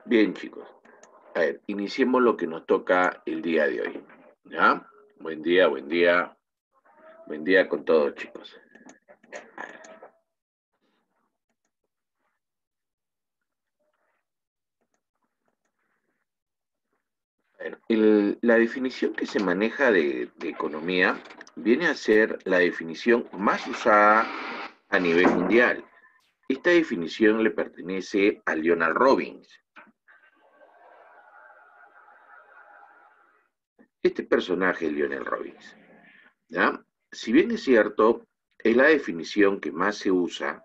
Bien, chicos. A ver, iniciemos lo que nos toca el día de hoy. ¿Ya? Buen día, buen día. Buen día con todos, chicos. A ver, la definición que se maneja de economía viene a ser la definición más usada a nivel mundial. Esta definición le pertenece a Leonard Robbins. Este personaje es Leonard Robbins. ¿Ya? Si bien es cierto, es la definición que más se usa,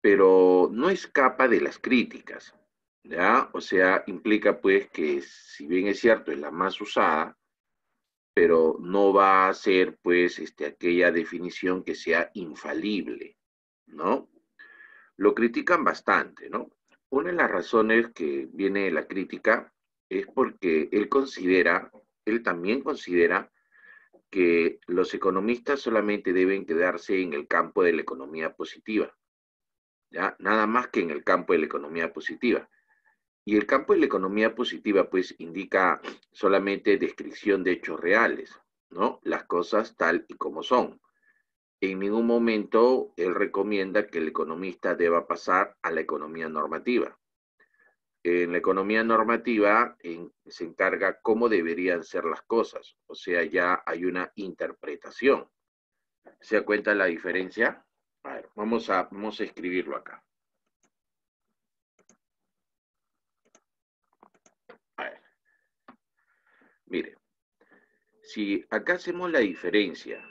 pero no escapa de las críticas, ¿ya? O sea, implica pues que si bien es cierto, es la más usada, pero no va a ser pues aquella definición que sea infalible, ¿no? Lo critican bastante, ¿no? Una de las razones que viene de la crítica es porque él también considera que los economistas solamente deben quedarse en el campo de la economía positiva, ¿ya? Nada más que en el campo de la economía positiva. Y el campo de la economía positiva, pues, indica solamente descripción de hechos reales, ¿no? Las cosas tal y como son. En ningún momento él recomienda que el economista deba pasar a la economía normativa. En la economía normativa se encarga cómo deberían ser las cosas, o sea, ya hay una interpretación. ¿Se da cuenta la diferencia? A ver, vamos a escribirlo acá. A ver, mire, si acá hacemos la diferencia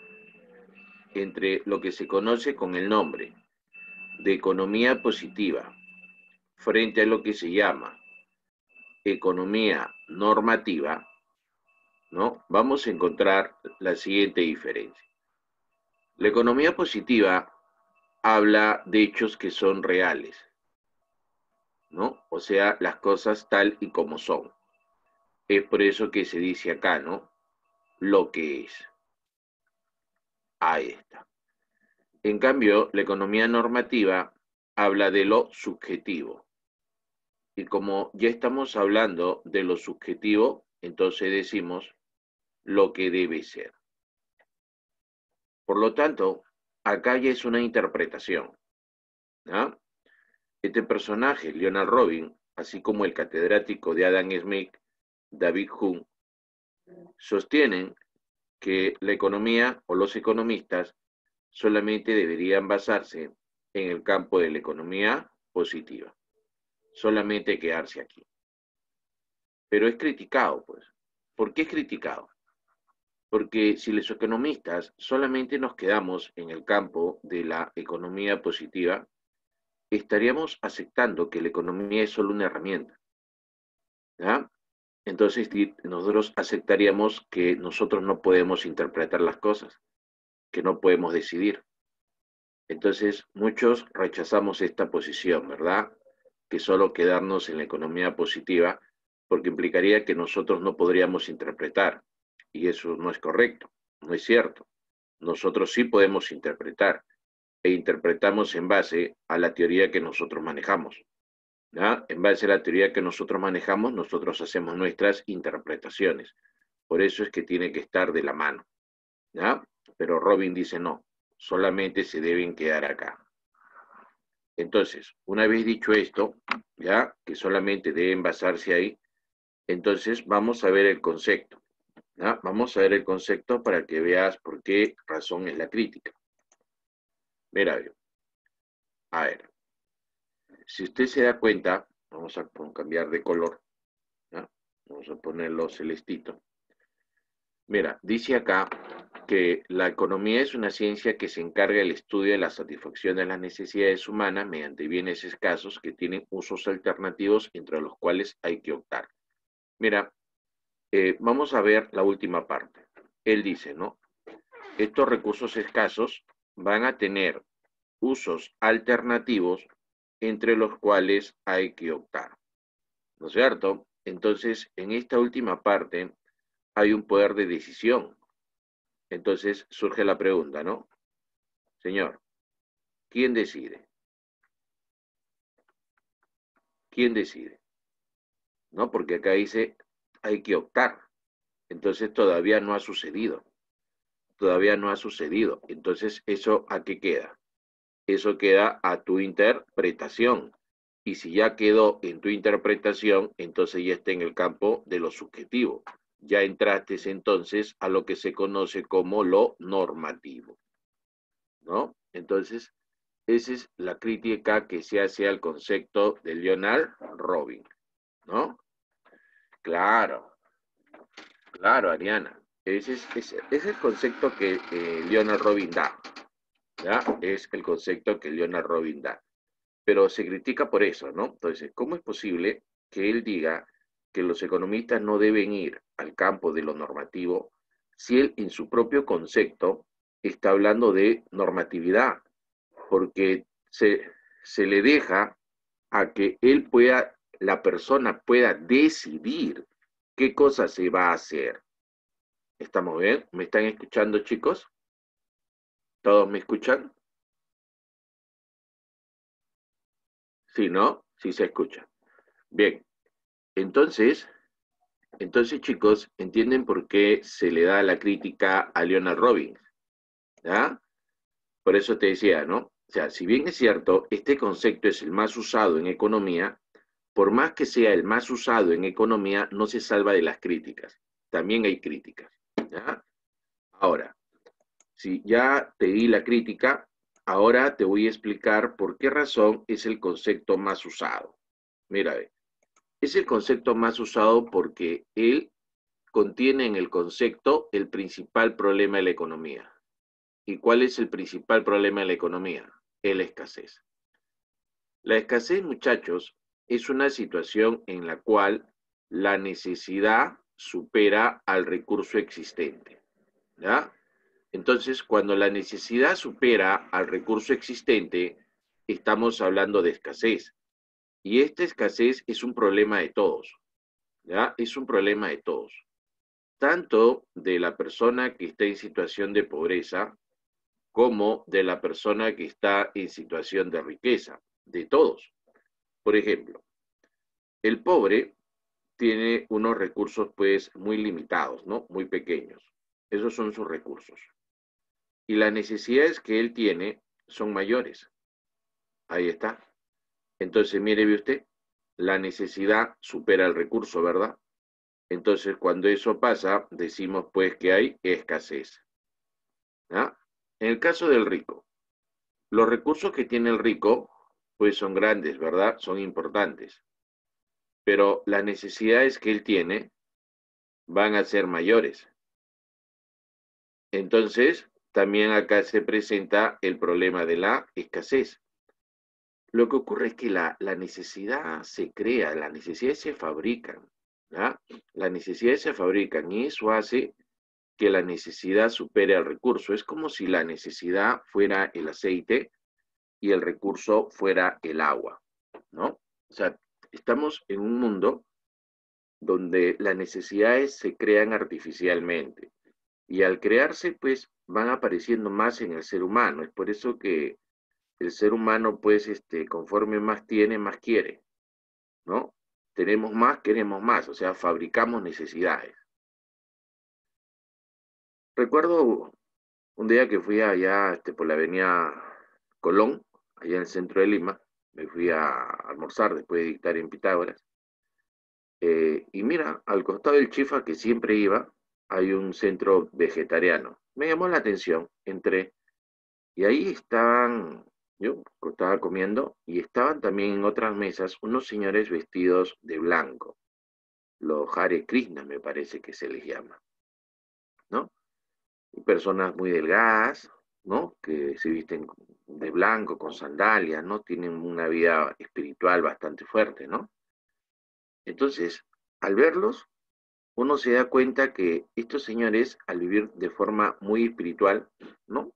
entre lo que se conoce con el nombre de economía positiva frente a lo que se llama economía normativa, ¿no? Vamos a encontrar la siguiente diferencia. La economía positiva habla de hechos que son reales, ¿no? O sea, las cosas tal y como son. Es por eso que se dice acá, ¿no? Lo que es. Ahí está. En cambio, la economía normativa habla de lo subjetivo. Y como ya estamos hablando de lo subjetivo, entonces decimos lo que debe ser. Por lo tanto, acá ya es una interpretación, ¿no? Este personaje, Leonard Robin, así como el catedrático de Adam Smith, David Hume, sostienen que la economía o los economistas solamente deberían basarse en el campo de la economía positiva, solamente quedarse aquí. Pero es criticado, pues. ¿Por qué es criticado? Porque si los economistas solamente nos quedamos en el campo de la economía positiva, estaríamos aceptando que la economía es solo una herramienta, ¿ya? Entonces nosotros aceptaríamos que nosotros no podemos interpretar las cosas, que no podemos decidir. Entonces muchos rechazamos esta posición, ¿verdad? Que solo quedarnos en la economía positiva, porque implicaría que nosotros no podríamos interpretar, y eso no es correcto, no es cierto. Nosotros sí podemos interpretar, e interpretamos en base a la teoría que nosotros manejamos, ¿ya? En base a la teoría que nosotros manejamos, nosotros hacemos nuestras interpretaciones. Por eso es que tiene que estar de la mano, ¿ya? Pero Robin dice no, solamente se deben quedar acá. Entonces, una vez dicho esto, ya que solamente deben basarse ahí, entonces vamos a ver el concepto, ¿ya? Vamos a ver el concepto para que veas por qué razón es la crítica. Mira, a ver, si usted se da cuenta, vamos a cambiar de color, ¿ya? Vamos a ponerlo celestito. Mira, dice acá que la economía es una ciencia que se encarga del estudio de la satisfacción de las necesidades humanas mediante bienes escasos que tienen usos alternativos entre los cuales hay que optar. Mira, vamos a ver la última parte. Él dice, ¿no? Estos recursos escasos van a tener usos alternativos entre los cuales hay que optar, ¿no es cierto? Entonces, en esta última parte, hay un poder de decisión. Entonces surge la pregunta, ¿no? Señor, ¿quién decide? ¿Quién decide? ¿No? Porque acá dice, hay que optar. Entonces todavía no ha sucedido. Todavía no ha sucedido. Entonces, ¿eso a qué queda? Eso queda a tu interpretación. Y si ya quedó en tu interpretación, entonces ya está en el campo de lo subjetivo. Ya entraste entonces a lo que se conoce como lo normativo, ¿no? Entonces, esa es la crítica que se hace al concepto de Leonard Robin, ¿no? Claro, claro, Ariana. Ese es el concepto que Leonard Robin da, ¿ya? Es el concepto que Leonard Robin da. Pero se critica por eso, ¿no? Entonces, ¿cómo es posible que él diga que los economistas no deben ir al campo de lo normativo si él en su propio concepto está hablando de normatividad? Porque se le deja a que él pueda, la persona pueda decidir qué cosa se va a hacer. ¿Estamos bien? ¿Me están escuchando, chicos? ¿Todos me escuchan? Sí, ¿no? Sí se escucha. Bien, entonces, chicos, ¿entienden por qué se le da la crítica a Leonard Robbins? ¿Ya? Por eso te decía, ¿no? O sea, si bien es cierto, este concepto es el más usado en economía, por más que sea el más usado en economía, no se salva de las críticas. También hay críticas. ¿Ya? Ahora, si ya te di la crítica, ahora te voy a explicar por qué razón es el concepto más usado. Mira, es el concepto más usado porque él contiene en el concepto el principal problema de la economía. ¿Y cuál es el principal problema de la economía? La escasez. La escasez, muchachos, es una situación en la cual la necesidad supera al recurso existente. ¿Ya? Entonces, cuando la necesidad supera al recurso existente, estamos hablando de escasez. Y esta escasez es un problema de todos. ¿Ya? Es un problema de todos. Tanto de la persona que está en situación de pobreza como de la persona que está en situación de riqueza, de todos. Por ejemplo, el pobre tiene unos recursos pues muy limitados, ¿no? Muy pequeños. Esos son sus recursos. Y las necesidades que él tiene son mayores. Ahí está. Entonces, mire usted, la necesidad supera el recurso, ¿verdad? Entonces, cuando eso pasa, decimos pues que hay escasez. ¿Ah? En el caso del rico, los recursos que tiene el rico, pues son grandes, ¿verdad? Son importantes. Pero las necesidades que él tiene van a ser mayores. Entonces, también acá se presenta el problema de la escasez. Lo que ocurre es que la necesidad se crea, las necesidades se fabrican, ¿ya? Las necesidades se fabrican y eso hace que la necesidad supere al recurso. Es como si la necesidad fuera el aceite y el recurso fuera el agua, ¿no? O sea, estamos en un mundo donde las necesidades se crean artificialmente y al crearse, pues, van apareciendo más en el ser humano. Es por eso que el ser humano, pues, conforme más tiene, más quiere, ¿no? Tenemos más, queremos más, o sea, fabricamos necesidades. Recuerdo un día que fui allá por la avenida Colón, allá en el centro de Lima, me fui a almorzar después de dictar en Pitágoras, y mira, al costado del Chifa que siempre iba, hay un centro vegetariano. Me llamó la atención, entré, y ahí estaban, yo estaba comiendo, y estaban también en otras mesas unos señores vestidos de blanco, los Hare Krishna me parece que se les llama, ¿no? Y personas muy delgadas, ¿no? Que se visten de blanco, con sandalias, ¿no? Tienen una vida espiritual bastante fuerte, ¿no? Entonces, al verlos, uno se da cuenta que estos señores, al vivir de forma muy espiritual, ¿no?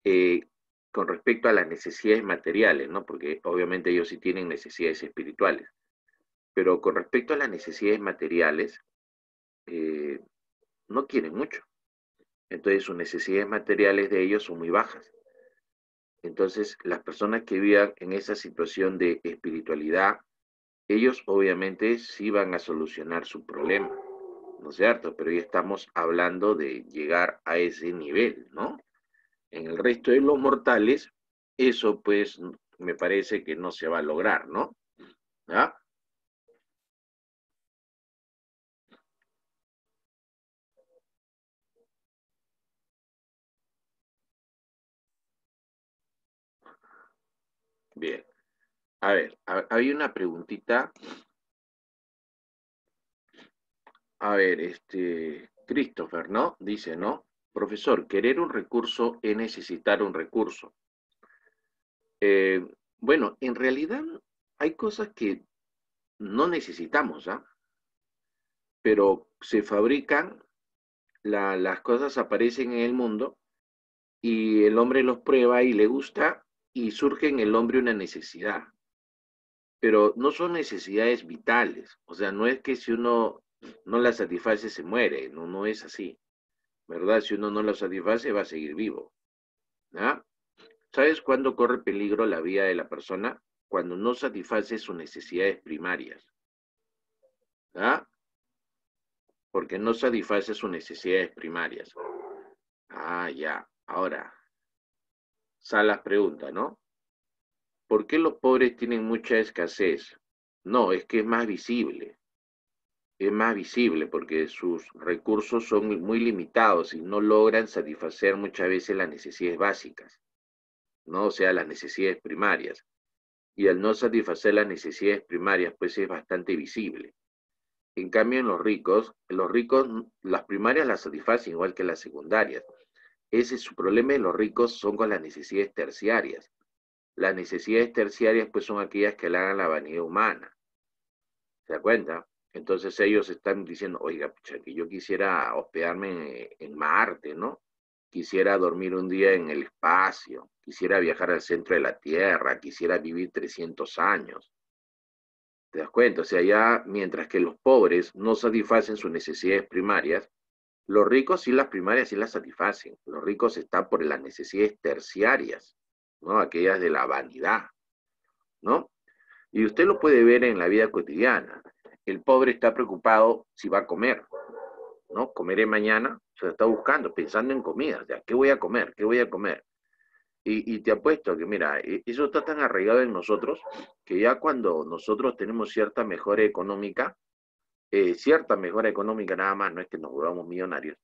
Eh, con respecto a las necesidades materiales, ¿no? Porque obviamente ellos sí tienen necesidades espirituales, pero con respecto a las necesidades materiales, eh, no quieren mucho. Entonces sus necesidades materiales de ellos son muy bajas. Entonces las personas que vivan en esa situación de espiritualidad, ellos obviamente sí van a solucionar su problema, ¿no es cierto? Pero ya estamos hablando de llegar a ese nivel, ¿no? En el resto de los mortales, eso pues me parece que no se va a lograr, ¿no? ¿Ah? Bien. A ver, hay una preguntita. A ver, Christopher, ¿no? Dice, ¿no? Profesor, querer un recurso es necesitar un recurso. Eh, bueno, en realidad hay cosas que no necesitamos, ¿ah? Pero se fabrican, las cosas aparecen en el mundo y el hombre los prueba y le gusta y surge en el hombre una necesidad. Pero no son necesidades vitales. O sea, no es que si uno no las satisface se muere, no, no es así, ¿verdad? Si uno no las satisface va a seguir vivo, ¿ah? ¿Sabes cuándo corre peligro la vida de la persona? Cuando no satisface sus necesidades primarias, ¿ah? Porque no satisface sus necesidades primarias. Ah, ya. Ahora, Salas pregunta, ¿no? ¿Por qué los pobres tienen mucha escasez? No, es que es más visible porque sus recursos son muy limitados y no logran satisfacer muchas veces las necesidades básicas, ¿no? O sea, las necesidades primarias. Y al no satisfacer las necesidades primarias, pues es bastante visible. En cambio, en los ricos las primarias las satisfacen igual que las secundarias. Ese es su problema de los ricos son con las necesidades terciarias. Las necesidades terciarias pues son aquellas que halagan la vanidad humana. ¿Se da cuenta? Entonces ellos están diciendo, oiga, pucha, que yo quisiera hospedarme en Marte, ¿no? Quisiera dormir un día en el espacio, quisiera viajar al centro de la Tierra, quisiera vivir 300 años. ¿Te das cuenta? O sea, ya mientras que los pobres no satisfacen sus necesidades primarias, los ricos sí las primarias sí las satisfacen. Los ricos están por las necesidades terciarias, ¿no? Aquellas de la vanidad, ¿no? Y usted lo puede ver en la vida cotidiana. El pobre está preocupado si va a comer, ¿no? Comeré mañana, se está buscando, pensando en comida, ya, ¿qué voy a comer? ¿Qué voy a comer? Y te apuesto que, mira, eso está tan arraigado en nosotros que ya cuando nosotros tenemos cierta mejora económica nada más, no es que nos volvamos millonarios,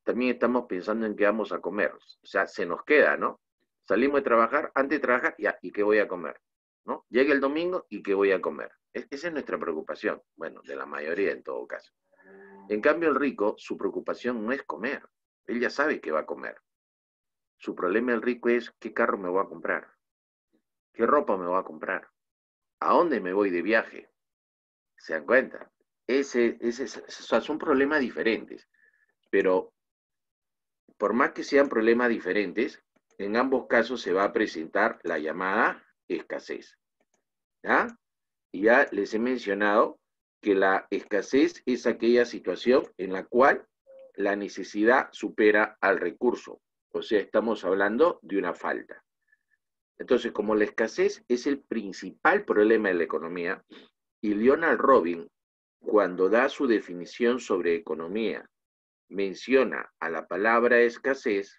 también estamos pensando en qué vamos a comer. O sea, se nos queda, ¿no? Salimos de trabajar, antes de trabajar, ya, ¿y qué voy a comer? ¿No? Llega el domingo y qué voy a comer. Esa es nuestra preocupación, bueno, de la mayoría en todo caso. En cambio, el rico, su preocupación no es comer, él ya sabe qué va a comer. Su problema el rico es qué carro me voy a comprar, qué ropa me voy a comprar, a dónde me voy de viaje. ¿Se dan cuenta? O sea, son problemas diferentes, pero por más que sean problemas diferentes, en ambos casos se va a presentar la llamada escasez. ¿Ya? Y ya les he mencionado que la escasez es aquella situación en la cual la necesidad supera al recurso. O sea, estamos hablando de una falta. Entonces, como la escasez es el principal problema de la economía, y Leonard Robin, cuando da su definición sobre economía, menciona a la palabra escasez,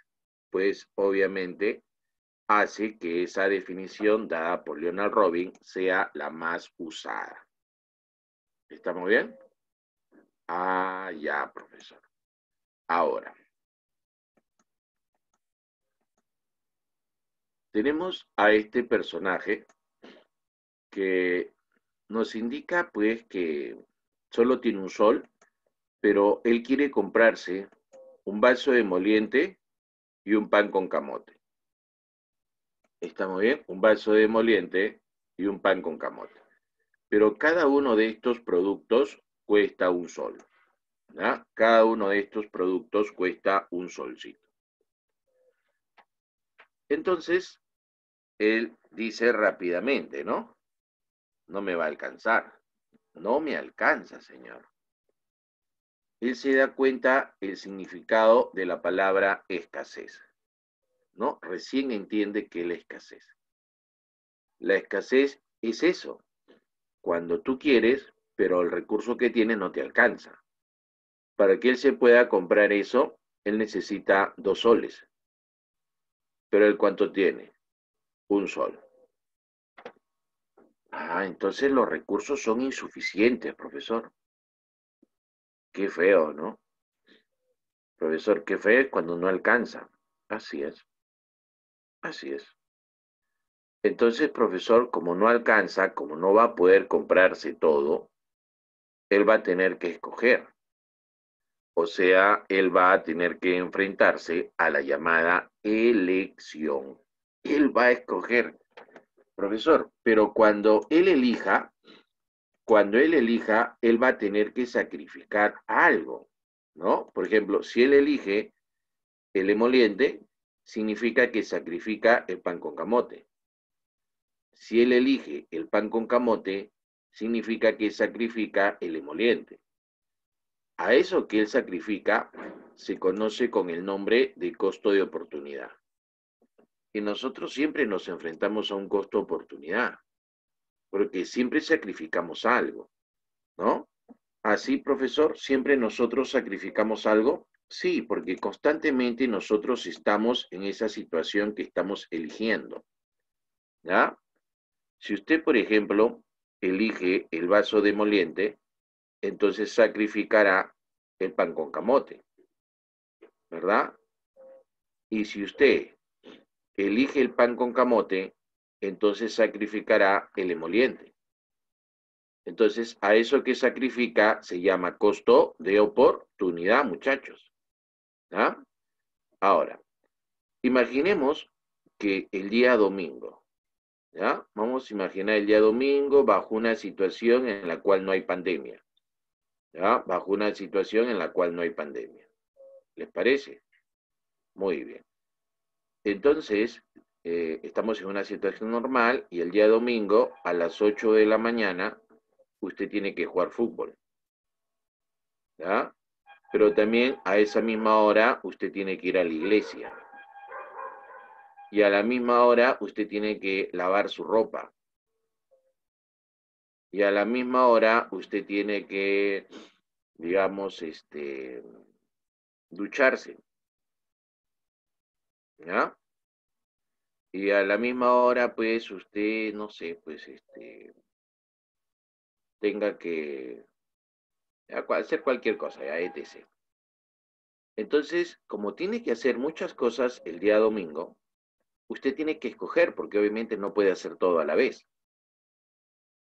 pues obviamente hace que esa definición dada por Leonard Robin sea la más usada. ¿Estamos bien? Ah, ya, profesor. Ahora, tenemos a este personaje que nos indica pues que solo tiene un sol, pero él quiere comprarse un vaso de moliente y un pan con camote. ¿Está muy bien? Un vaso de moliente y un pan con camote. Pero cada uno de estos productos cuesta un sol. ¿Ya? Cada uno de estos productos cuesta un solcito. Entonces, él dice rápidamente, ¿no? No me va a alcanzar. No me alcanza, señor. él se da cuenta el significado de la palabra escasez, ¿no? Recién entiende que es la escasez. La escasez es eso, cuando tú quieres, pero el recurso que tienes no te alcanza. Para que él se pueda comprar eso, él necesita 2 soles. Pero él ¿cuánto tiene? 1 sol. Ah, entonces los recursos son insuficientes, profesor. Qué feo, ¿no? Profesor, qué feo es cuando no alcanza. Así es, así es. Entonces, profesor, como no alcanza, como no va a poder comprarse todo, él va a tener que escoger. O sea, él va a tener que enfrentarse a la llamada elección. Él va a escoger, profesor, pero cuando él elija, él va a tener que sacrificar algo, ¿no? Por ejemplo, si él elige el emoliente, significa que sacrifica el pan con camote. Si él elige el pan con camote, significa que sacrifica el emoliente. A eso que él sacrifica se conoce con el nombre de costo de oportunidad. Y nosotros siempre nos enfrentamos a un costo de oportunidad, porque siempre sacrificamos algo, ¿no? Así, profesor, siempre nosotros sacrificamos algo. Sí, porque constantemente nosotros estamos en esa situación que estamos eligiendo, ¿ya? Si usted, por ejemplo, elige el vaso de moliente, entonces sacrificará el pan con camote, ¿verdad? Y si usted elige el pan con camote, entonces sacrificará el emoliente. Entonces, a eso que sacrifica se llama costo de oportunidad, muchachos. ¿Ah? Ahora, imaginemos que el día domingo, ¿ya? Vamos a imaginar el día domingo bajo una situación en la cual no hay pandemia, ¿ya? Bajo una situación en la cual no hay pandemia. ¿Les parece? Muy bien. Entonces, estamos en una situación normal y el día domingo a las 8 de la mañana usted tiene que jugar fútbol, ¿ya? Pero también a esa misma hora usted tiene que ir a la iglesia. Y a la misma hora usted tiene que lavar su ropa. Y a la misma hora usted tiene que, digamos, ducharse, ¿ya? Y a la misma hora, pues, usted, no sé, pues, tenga que hacer cualquier cosa, ya, etc. Entonces, como tiene que hacer muchas cosas el día domingo, usted tiene que escoger, porque obviamente no puede hacer todo a la vez.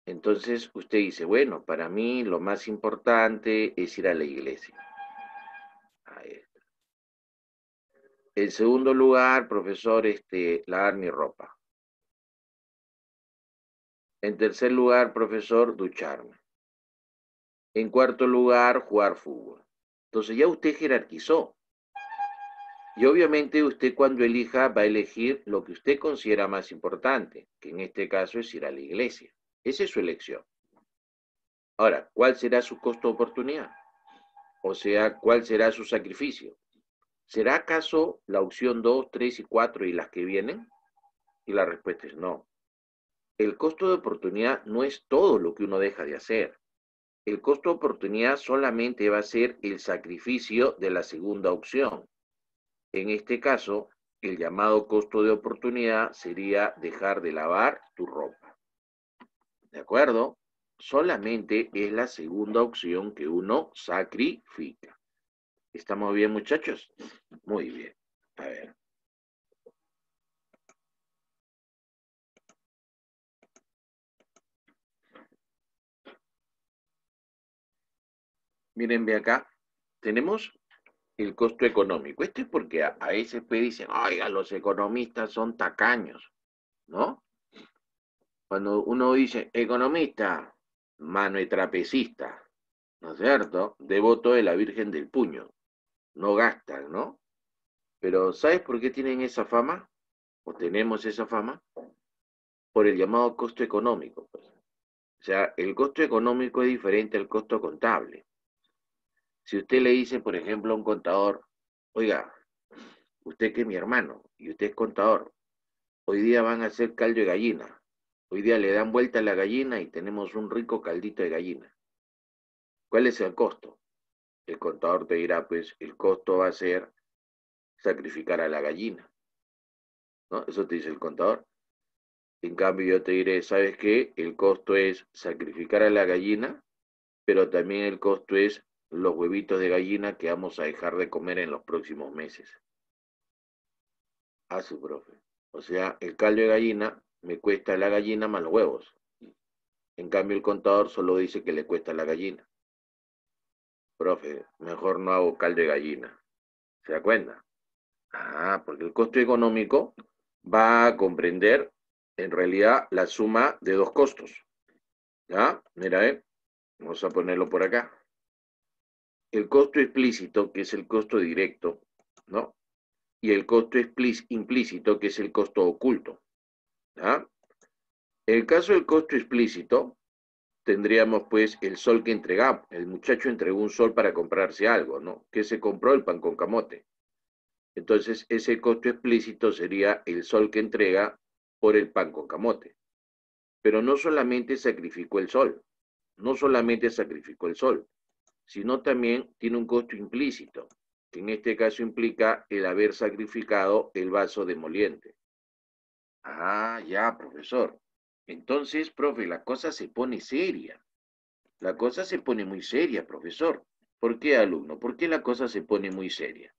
Entonces, usted dice, bueno, para mí lo más importante es ir a la iglesia. Ahí está. En segundo lugar, profesor, lavar mi ropa. En tercer lugar, profesor, ducharme. En cuarto lugar, jugar fútbol. Entonces ya usted jerarquizó. Y obviamente usted cuando elija va a elegir lo que usted considera más importante, que en este caso es ir a la iglesia. Esa es su elección. Ahora, ¿cuál será su costo de oportunidad? O sea, ¿cuál será su sacrificio? ¿Será acaso la opción 2, 3 y 4 y las que vienen? Y la respuesta es no. El costo de oportunidad no es todo lo que uno deja de hacer. El costo de oportunidad solamente va a ser el sacrificio de la segunda opción. En este caso, el llamado costo de oportunidad sería dejar de lavar tu ropa. ¿De acuerdo? Solamente es la segunda opción que uno sacrifica. ¿Estamos bien, muchachos? Muy bien. A ver. Miren, ve acá. Tenemos el costo económico. Esto es porque a veces pues dicen, oiga, los economistas son tacaños, ¿no? Cuando uno dice economista, mano y trapecista, ¿no es cierto? Devoto de la Virgen del Puño, no gastan, ¿no? Pero ¿sabes por qué tienen esa fama? ¿O tenemos esa fama? Por el llamado costo económico, pues. O sea, el costo económico es diferente al costo contable. Si usted le dice, por ejemplo, a un contador, oiga, usted que es mi hermano y usted es contador, hoy día van a hacer caldo de gallina. Hoy día le dan vuelta a la gallina y tenemos un rico caldito de gallina. ¿Cuál es el costo? El contador te dirá, pues el costo va a ser sacrificar a la gallina, ¿no? Eso te dice el contador. En cambio, yo te diré, ¿sabes qué? El costo es sacrificar a la gallina, pero también el costo es los huevitos de gallina que vamos a dejar de comer en los próximos meses. A su profe. O sea, el caldo de gallina me cuesta la gallina más los huevos. En cambio, el contador solo dice que le cuesta la gallina. Profe, mejor no hago caldo de gallina. ¿Se da cuenta? Ah, porque el costo económico va a comprender en realidad la suma de dos costos. ¿Ya? Mira, vamos a ponerlo por acá. El costo explícito, que es el costo directo, ¿no? Y el costo implícito, que es el costo oculto. ¿Ya? En el caso del costo explícito, tendríamos pues el sol que entregamos. El muchacho entregó un sol para comprarse algo, ¿no? ¿Qué se compró? El pan con camote. Entonces, ese costo explícito sería el sol que entrega por el pan con camote. Pero no solamente sacrificó el sol, no solamente sacrificó el sol, sino también tiene un costo implícito, que en este caso implica el haber sacrificado el vaso de moliente. Ah, ya, profesor. Entonces, profe, la cosa se pone seria. La cosa se pone muy seria, profesor. ¿Por qué, alumno? ¿Por qué la cosa se pone muy seria?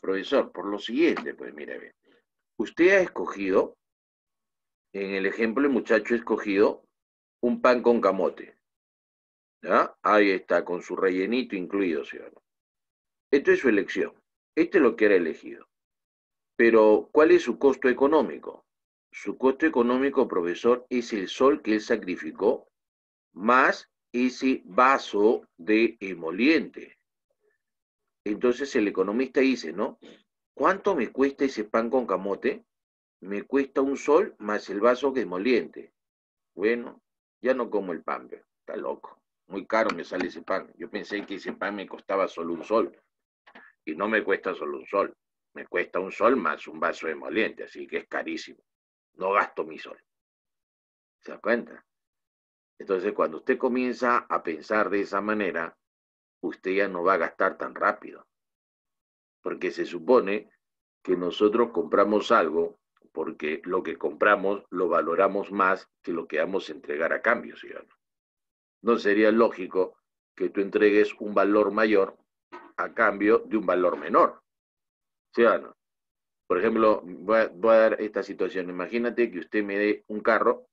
Profesor, por lo siguiente, pues mire, ve. Usted ha escogido, en el ejemplo, el muchacho ha escogido un pan con camote. ¿Ya? Ahí está, con su rellenito incluido, ¿sí o no? Esto es su elección. Este es lo que era elegido. Pero, ¿cuál es su costo económico? Su costo económico, profesor, es el sol que él sacrificó más ese vaso de emoliente. Entonces el economista dice, ¿no? ¿Cuánto me cuesta ese pan con camote? Me cuesta un sol más el vaso de emoliente. Bueno, ya no como el pan, pero está loco. Muy caro me sale ese pan. Yo pensé que ese pan me costaba solo un sol. Y no me cuesta solo un sol. Me cuesta un sol más un vaso de emoliente, así que es carísimo. No gasto mi sol. ¿Se da cuenta? Entonces, cuando usted comienza a pensar de esa manera, usted ya no va a gastar tan rápido. Porque se supone que nosotros compramos algo porque lo que compramos lo valoramos más que lo que vamos a entregar a cambio, ¿sí o no? No sería lógico que tú entregues un valor mayor a cambio de un valor menor, ¿sí o no? Por ejemplo, voy a dar esta situación. Imagínate que usted me dé un carro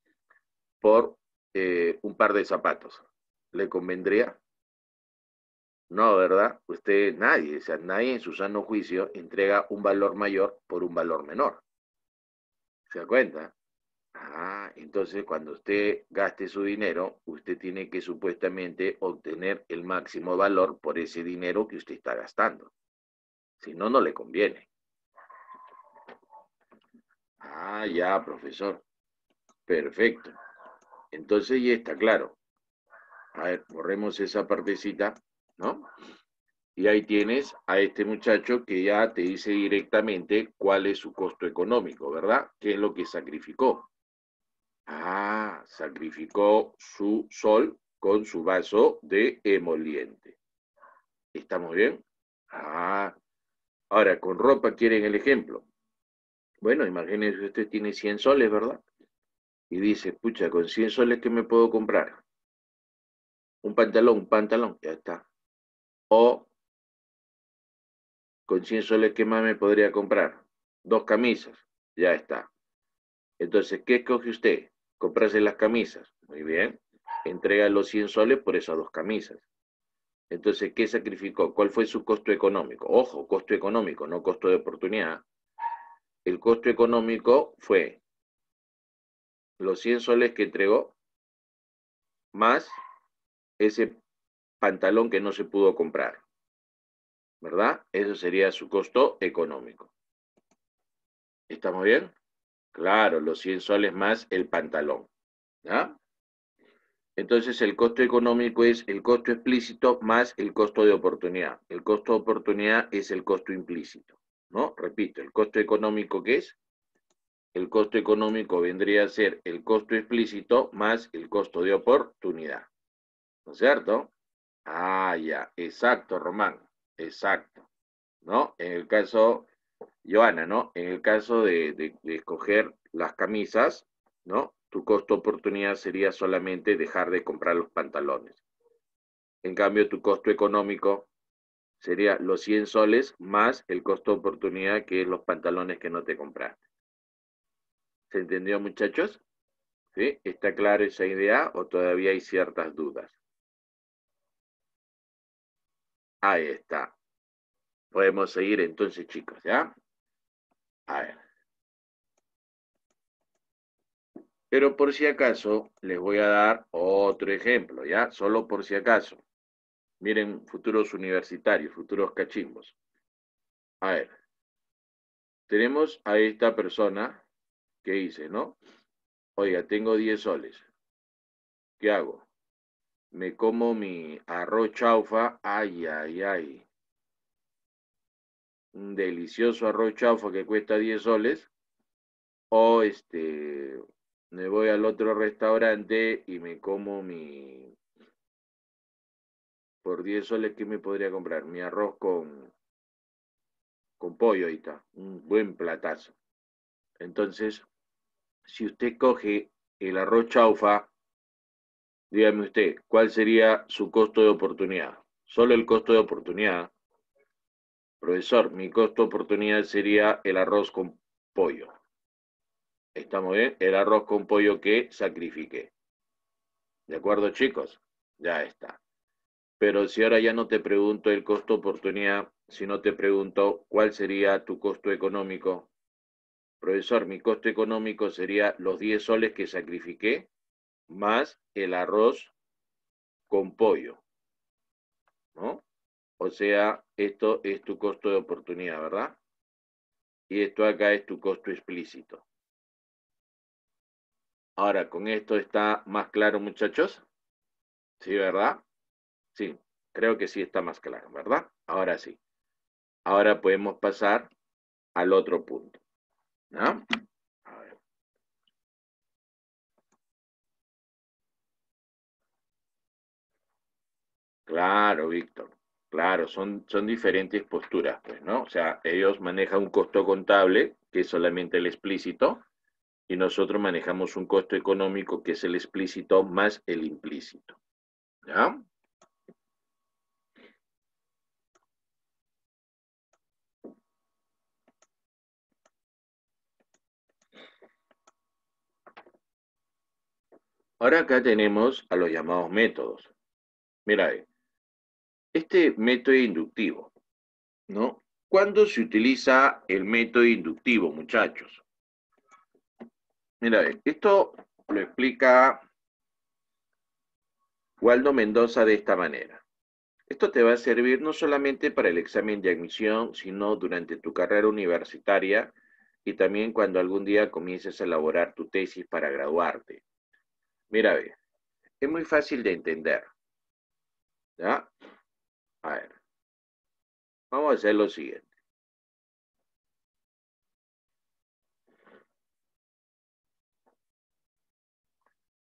por un par de zapatos. ¿Le convendría? No, ¿verdad? Usted, nadie, o sea, nadie en su sano juicio entrega un valor mayor por un valor menor. ¿Se da cuenta? Ah, entonces cuando usted gaste su dinero, usted tiene que supuestamente obtener el máximo valor por ese dinero que usted está gastando. Si no, no le conviene. Ah, ya, profesor. Perfecto. Entonces ya está claro. A ver, borremos esa partecita, ¿no? Y ahí tienes a este muchacho que ya te dice directamente cuál es su costo económico, ¿verdad? ¿Qué es lo que sacrificó? Ah, sacrificó su sol con su vaso de emoliente. ¿Estamos bien? Ah, ahora con ropa quieren el ejemplo. Bueno, imagínense que usted tiene 100 soles, ¿verdad? Y dice, pucha, con 100 soles, ¿qué me puedo comprar? Un pantalón, ya está. O con 100 soles, ¿qué más me podría comprar? Dos camisas, ya está. Entonces, ¿qué escoge usted? Comprarse las camisas. Muy bien. Entrega los 100 soles por esas dos camisas. Entonces, ¿qué sacrificó? ¿Cuál fue su costo económico? Ojo, costo económico, no costo de oportunidad. El costo económico fue los 100 soles que entregó más ese pantalón que no se pudo comprar, ¿verdad? Eso sería su costo económico. ¿Estamos bien? Claro, los 100 soles más el pantalón, ¿ya? Entonces el costo económico es el costo explícito más el costo de oportunidad. El costo de oportunidad es el costo implícito, ¿no? Repito, el costo económico, ¿qué es? El costo económico vendría a ser el costo explícito más el costo de oportunidad, ¿no es cierto? Ah, ya, exacto, Román, exacto, ¿no? En el caso, Joana, ¿no? En el caso de escoger las camisas, ¿no? Tu costo oportunidad sería solamente dejar de comprar los pantalones. En cambio, tu costo económico sería los 100 soles más el costo oportunidad, que es los pantalones que no te compraste. ¿Se entendió, muchachos? ¿Sí? ¿Está clara esa idea o todavía hay ciertas dudas? Ahí está. Podemos seguir entonces, chicos, ¿ya? A ver. Pero por si acaso, les voy a dar otro ejemplo, ¿ya? Solo por si acaso. Miren, futuros universitarios, futuros cachimbos. A ver, tenemos a esta persona que dice, ¿no? Oiga, tengo 10 soles. ¿Qué hago? Me como mi arroz chaufa. Ay, ay, ay. Un delicioso arroz chaufa que cuesta 10 soles. O me voy al otro restaurante y me como por 10 soles, ¿qué me podría comprar? Mi arroz con pollo, ahí está, un buen platazo. Entonces, si usted coge el arroz chaufa, dígame usted, ¿cuál sería su costo de oportunidad? Solo el costo de oportunidad. Profesor, mi costo de oportunidad sería el arroz con pollo. ¿Estamos bien? El arroz con pollo que sacrifiqué. ¿De acuerdo, chicos? Ya está. Pero si ahora ya no te pregunto el costo oportunidad, sino te pregunto cuál sería tu costo económico. Profesor, mi costo económico sería los 10 soles que sacrifiqué más el arroz con pollo, ¿no? O sea, esto es tu costo de oportunidad, ¿verdad? Y esto acá es tu costo explícito. Ahora, ¿con esto está más claro, muchachos? Sí, ¿verdad? Sí, creo que sí está más claro, ¿verdad? Ahora sí. Ahora podemos pasar al otro punto, ¿no? A ver. Claro, Víctor. Claro, son diferentes posturas, pues, ¿no? O sea, ellos manejan un costo contable, que es solamente el explícito, y nosotros manejamos un costo económico, que es el explícito más el implícito, ¿ya? Ahora acá tenemos a los llamados métodos. Mira, este método inductivo, ¿no? ¿Cuándo se utiliza el método inductivo, muchachos? Mira, esto lo explica Waldo Mendoza de esta manera. Esto te va a servir no solamente para el examen de admisión, sino durante tu carrera universitaria y también cuando algún día comiences a elaborar tu tesis para graduarte. Mira, ve, es muy fácil de entender, ¿ya? A ver, vamos a hacer lo siguiente.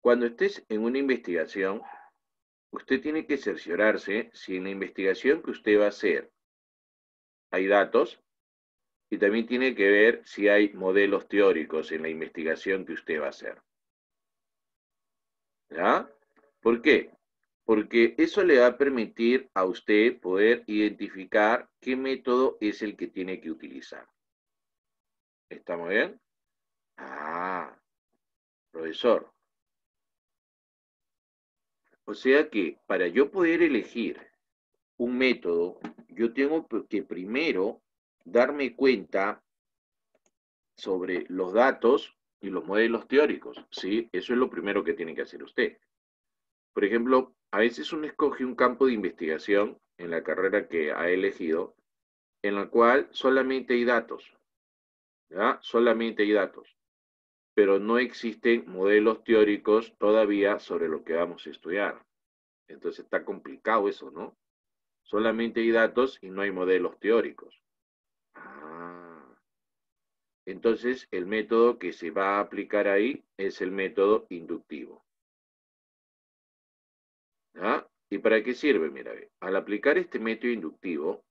Cuando estés en una investigación, usted tiene que cerciorarse si en la investigación que usted va a hacer hay datos y también tiene que ver si hay modelos teóricos en la investigación que usted va a hacer. ¿Ya? ¿Por qué? Porque eso le va a permitir a usted poder identificar qué método es el que tiene que utilizar. ¿Estamos bien? Ah, profesor. O sea que para yo poder elegir un método, yo tengo que primero darme cuenta sobre los datos y los modelos teóricos, ¿sí? Eso es lo primero que tiene que hacer usted. Por ejemplo, a veces uno escoge un campo de investigación en la carrera que ha elegido, en la cual solamente hay datos, ¿ya? Solamente hay datos. pero no existen modelos teóricos todavía sobre lo que vamos a estudiar. Entonces está complicado eso, ¿no? Solamente hay datos y no hay modelos teóricos. Ah, entonces el método que se va a aplicar ahí es el método inductivo. ¿Ah? ¿Y para qué sirve? Mira, al aplicar este método inductivo,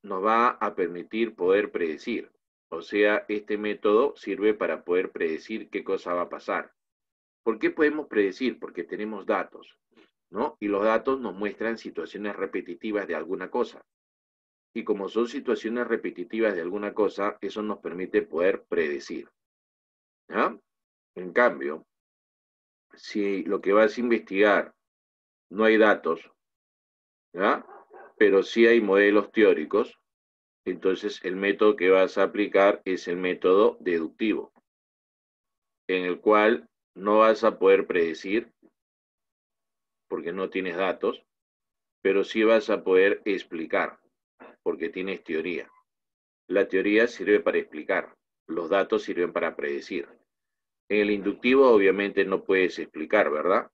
nos va a permitir poder predecir. O sea, este método sirve para poder predecir qué cosa va a pasar. ¿Por qué podemos predecir? Porque tenemos datos, ¿no? Y los datos nos muestran situaciones repetitivas de alguna cosa. Y como son situaciones repetitivas de alguna cosa, eso nos permite poder predecir. ¿Ya? En cambio, si lo que vas a investigar no hay datos, ¿ya? Pero sí hay modelos teóricos, entonces el método que vas a aplicar es el método deductivo, en el cual no vas a poder predecir porque no tienes datos, pero sí vas a poder explicar porque tienes teoría. La teoría sirve para explicar, los datos sirven para predecir. En el inductivo obviamente no puedes explicar, ¿verdad?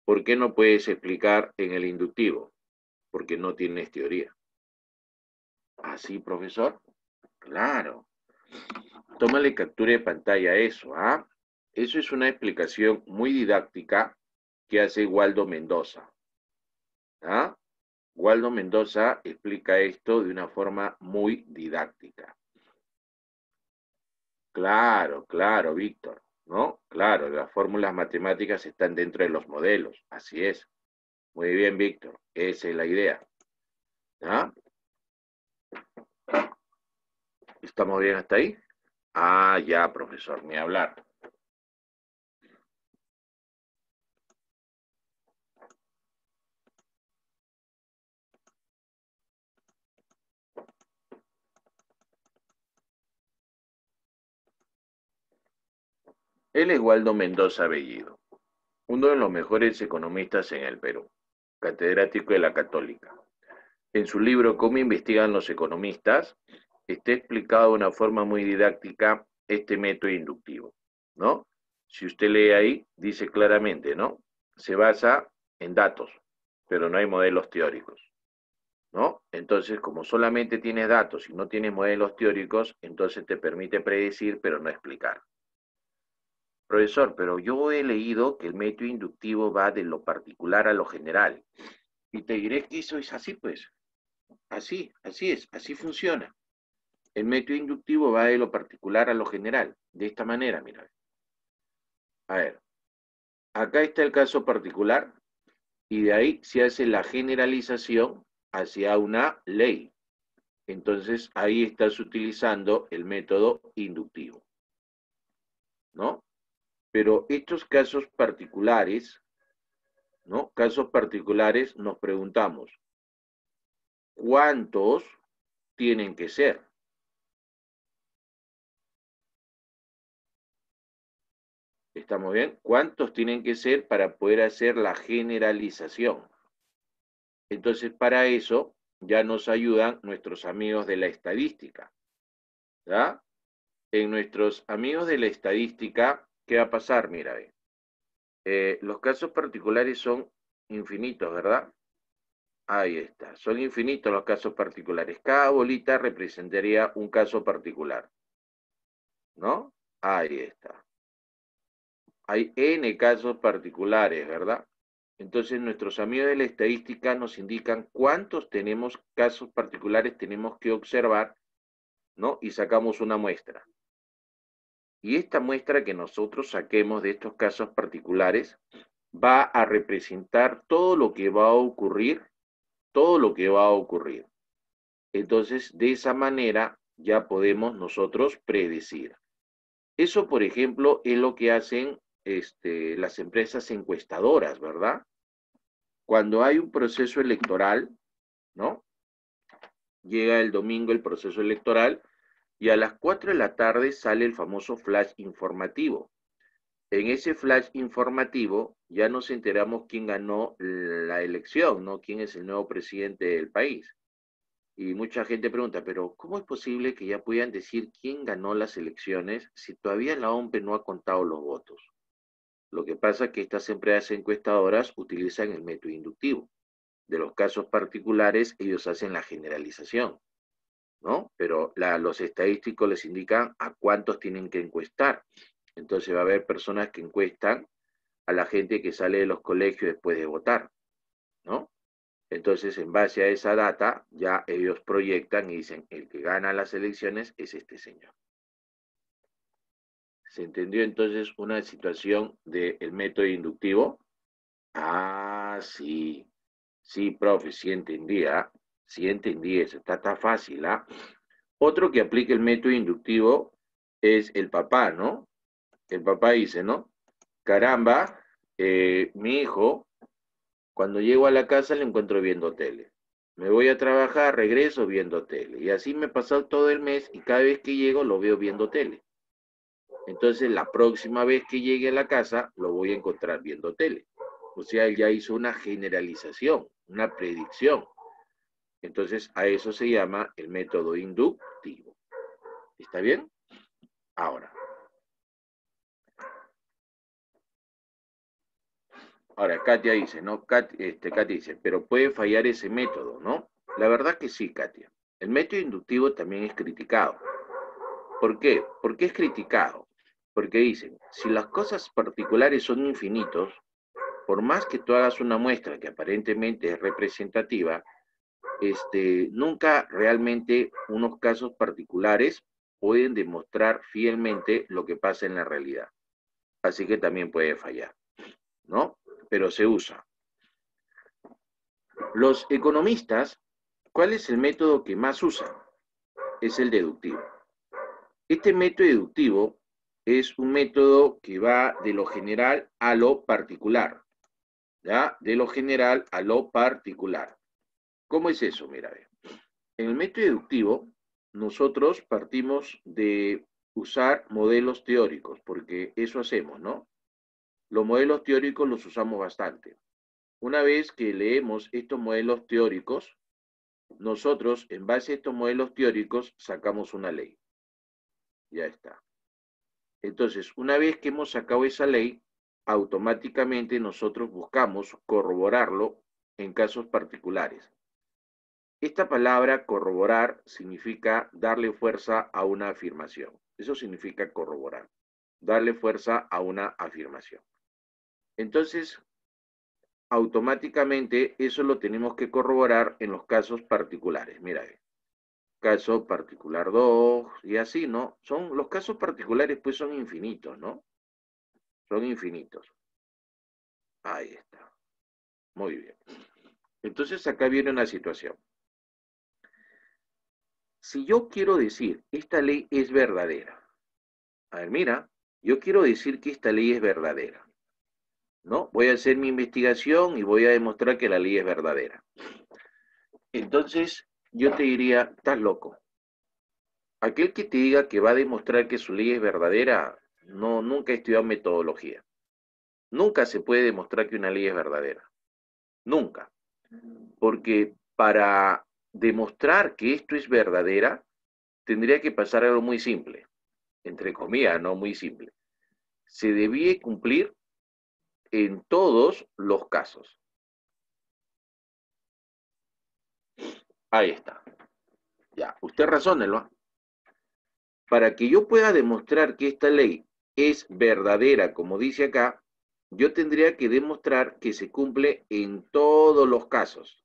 ¿Por qué no puedes explicar en el inductivo? Porque no tienes teoría. ¿Ah, sí, profesor? Claro. Tómale captura de pantalla a eso, ¿ah? Eso es una explicación muy didáctica que hace Waldo Mendoza. ¿Ah? Waldo Mendoza explica esto de una forma muy didáctica. Claro, claro, Víctor, ¿no? Claro, las fórmulas matemáticas están dentro de los modelos, así es. Muy bien, Víctor, esa es la idea. ¿Ah? ¿Estamos bien hasta ahí? Ah, ya, profesor, ni hablar. Él es Waldo Mendoza Bellido, uno de los mejores economistas en el Perú, catedrático de la Católica. En su libro ¿Cómo investigan los economistas? Está explicado de una forma muy didáctica este método inductivo, ¿no? Si usted lee ahí, dice claramente, ¿no? Se basa en datos, pero no hay modelos teóricos, ¿no? Entonces, como solamente tienes datos y no tienes modelos teóricos, entonces te permite predecir, pero no explicar. Profesor, pero yo he leído que el método inductivo va de lo particular a lo general. Y te diré que eso es así, pues. Así es, así funciona. El método inductivo va de lo particular a lo general. De esta manera, mira. A ver, acá está el caso particular y de ahí se hace la generalización hacia una ley. Entonces, ahí estás utilizando el método inductivo, ¿no? Pero estos casos particulares, ¿no? Casos particulares nos preguntamos, ¿cuántos tienen que ser? ¿Estamos bien? ¿Cuántos tienen que ser para poder hacer la generalización? Entonces, para eso ya nos ayudan nuestros amigos de la estadística, ¿verdad? En nuestros amigos de la estadística, ¿qué va a pasar? Mira, los casos particulares son infinitos, ¿verdad? Ahí está, son infinitos los casos particulares. Cada bolita representaría un caso particular, ¿no? Ahí está. Hay N casos particulares, ¿verdad? Entonces nuestros amigos de la estadística nos indican cuántos casos particulares tenemos que observar, ¿no? Y sacamos una muestra. Y esta muestra que nosotros saquemos de estos casos particulares va a representar todo lo que va a ocurrir, todo lo que va a ocurrir. Entonces, de esa manera ya podemos nosotros predecir. Eso, por ejemplo, es lo que hacen las empresas encuestadoras, ¿verdad? Cuando hay un proceso electoral, ¿no? Llega el domingo el proceso electoral y a las 4 de la tarde sale el famoso flash informativo. En ese flash informativo ya nos enteramos quién ganó la elección, ¿no? Quién es el nuevo presidente del país. Y mucha gente pregunta, pero ¿cómo es posible que ya puedan decir quién ganó las elecciones si todavía la OMPE no ha contado los votos? Lo que pasa es que estas empresas encuestadoras utilizan el método inductivo. De los casos particulares, ellos hacen la generalización, ¿no? Pero los estadísticos les indican a cuántos tienen que encuestar. Entonces va a haber personas que encuestan a la gente que sale de los colegios después de votar, ¿no? Entonces, en base a esa data, ya ellos proyectan y dicen, el que gana las elecciones es este señor. ¿Se entendió entonces una situación del método inductivo? Ah, sí. Sí, profe, sí entendía. Sí entendí eso. Está fácil, ¿ah? Otro que aplica el método inductivo es el papá, ¿no? El papá dice, ¿no? Caramba, mi hijo, cuando llego a la casa le encuentro viendo tele. Me voy a trabajar, regreso viendo tele. Y así me he pasado todo el mes y cada vez que llego lo veo viendo tele. Entonces la próxima vez que llegue a la casa lo voy a encontrar viendo tele. O sea, él ya hizo una generalización, una predicción. Entonces a eso se llama el método inductivo. ¿Está bien? Ahora, Katia dice, ¿no? Katia dice, pero puede fallar ese método, ¿no? La verdad que sí, Katia. El método inductivo también es criticado. ¿Por qué? ¿Por qué es criticado? Porque dicen, si las cosas particulares son infinitos, por más que tú hagas una muestra que aparentemente es representativa, nunca realmente unos casos particulares pueden demostrar fielmente lo que pasa en la realidad. Así que también puede fallar, ¿no? Pero se usa. Los economistas, ¿cuál es el método que más usan? Es el deductivo. Este método deductivo es un método que va de lo general a lo particular, ¿ya? De lo general a lo particular. ¿Cómo es eso? Mira, en el método deductivo, nosotros partimos de usar modelos teóricos, porque eso hacemos, ¿no? Los modelos teóricos los usamos bastante. Una vez que leemos estos modelos teóricos, nosotros, en base a estos modelos teóricos, sacamos una ley. Ya está. Entonces, una vez que hemos sacado esa ley, automáticamente nosotros buscamos corroborarlo en casos particulares. Esta palabra corroborar significa darle fuerza a una afirmación. Eso significa corroborar, darle fuerza a una afirmación. Entonces, automáticamente eso lo tenemos que corroborar en los casos particulares. Mira, caso particular 2 y así, ¿no? Los casos particulares pues son infinitos, ¿no? Son infinitos. Ahí está. Muy bien. Entonces acá viene una situación. Si yo quiero decir, esta ley es verdadera. A ver, mira, yo quiero decir que esta ley es verdadera, ¿no? Voy a hacer mi investigación y voy a demostrar que la ley es verdadera. Entonces, yo te diría, estás loco. Aquel que te diga que va a demostrar que su ley es verdadera, no, nunca ha estudiado metodología. Nunca se puede demostrar que una ley es verdadera. Nunca. Porque para demostrar que esto es verdadera, tendría que pasar algo muy simple. Entre comillas, no muy simple. Se debía cumplir en todos los casos. Ahí está. Ya, usted razónelo. Para que yo pueda demostrar que esta ley es verdadera, como dice acá, yo tendría que demostrar que se cumple en todos los casos.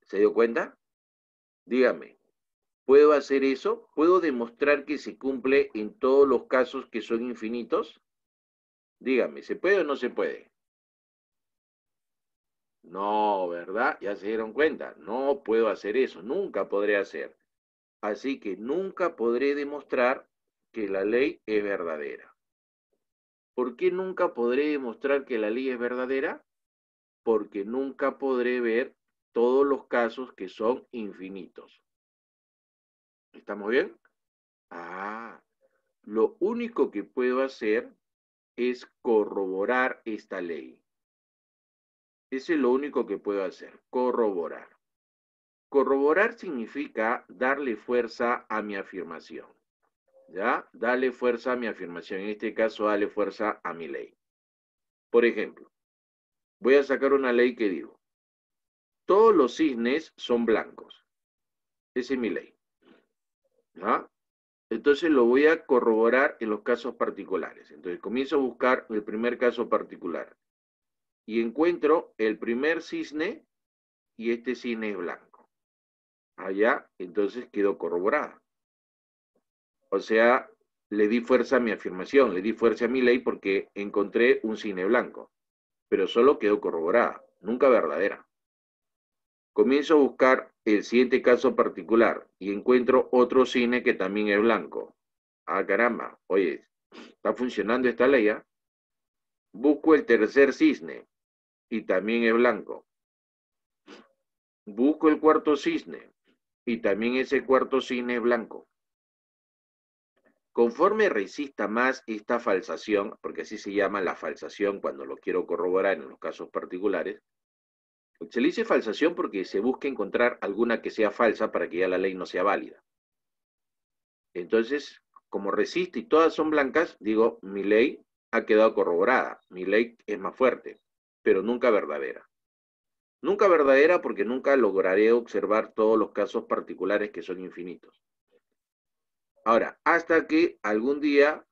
¿Se dio cuenta? Dígame, ¿puedo hacer eso? ¿Puedo demostrar que se cumple en todos los casos que son infinitos? Dígame, ¿se puede o no se puede? No, ¿verdad? Ya se dieron cuenta. No puedo hacer eso, nunca podré hacer. Así que nunca podré demostrar que la ley es verdadera. ¿Por qué nunca podré demostrar que la ley es verdadera? Porque nunca podré ver todos los casos que son infinitos. ¿Estamos bien? Ah, lo único que puedo hacer es corroborar esta ley. Eso es lo único que puedo hacer, corroborar. corroborar significa darle fuerza a mi afirmación. ¿Ya? Darle fuerza a mi afirmación. En este caso, darle fuerza a mi ley. Por ejemplo, voy a sacar una ley que digo, todos los cisnes son blancos. Esa es mi ley. ¿Ya? Entonces lo voy a corroborar en los casos particulares. Entonces comienzo a buscar el primer caso particular. Y encuentro el primer cisne y este cisne es blanco. Allá, entonces quedó corroborada. O sea, le di fuerza a mi afirmación, le di fuerza a mi ley porque encontré un cisne blanco. Pero solo quedó corroborada, nunca verdadera. Comienzo a buscar el siguiente caso particular y encuentro otro cisne que también es blanco. Ah, caramba, oye, está funcionando esta ley, ¿eh? Busco el tercer cisne y también es blanco. Busco el cuarto cisne y también ese cuarto cisne es blanco. Conforme resista más esta falsación, porque así se llama la falsación cuando lo quiero corroborar en los casos particulares, se le dice falsación porque se busca encontrar alguna que sea falsa para que ya la ley no sea válida. Entonces, como resiste y todas son blancas, digo, mi ley ha quedado corroborada, mi ley es más fuerte, pero nunca verdadera. Nunca verdadera porque nunca lograré observar todos los casos particulares que son infinitos. Ahora, hasta que algún día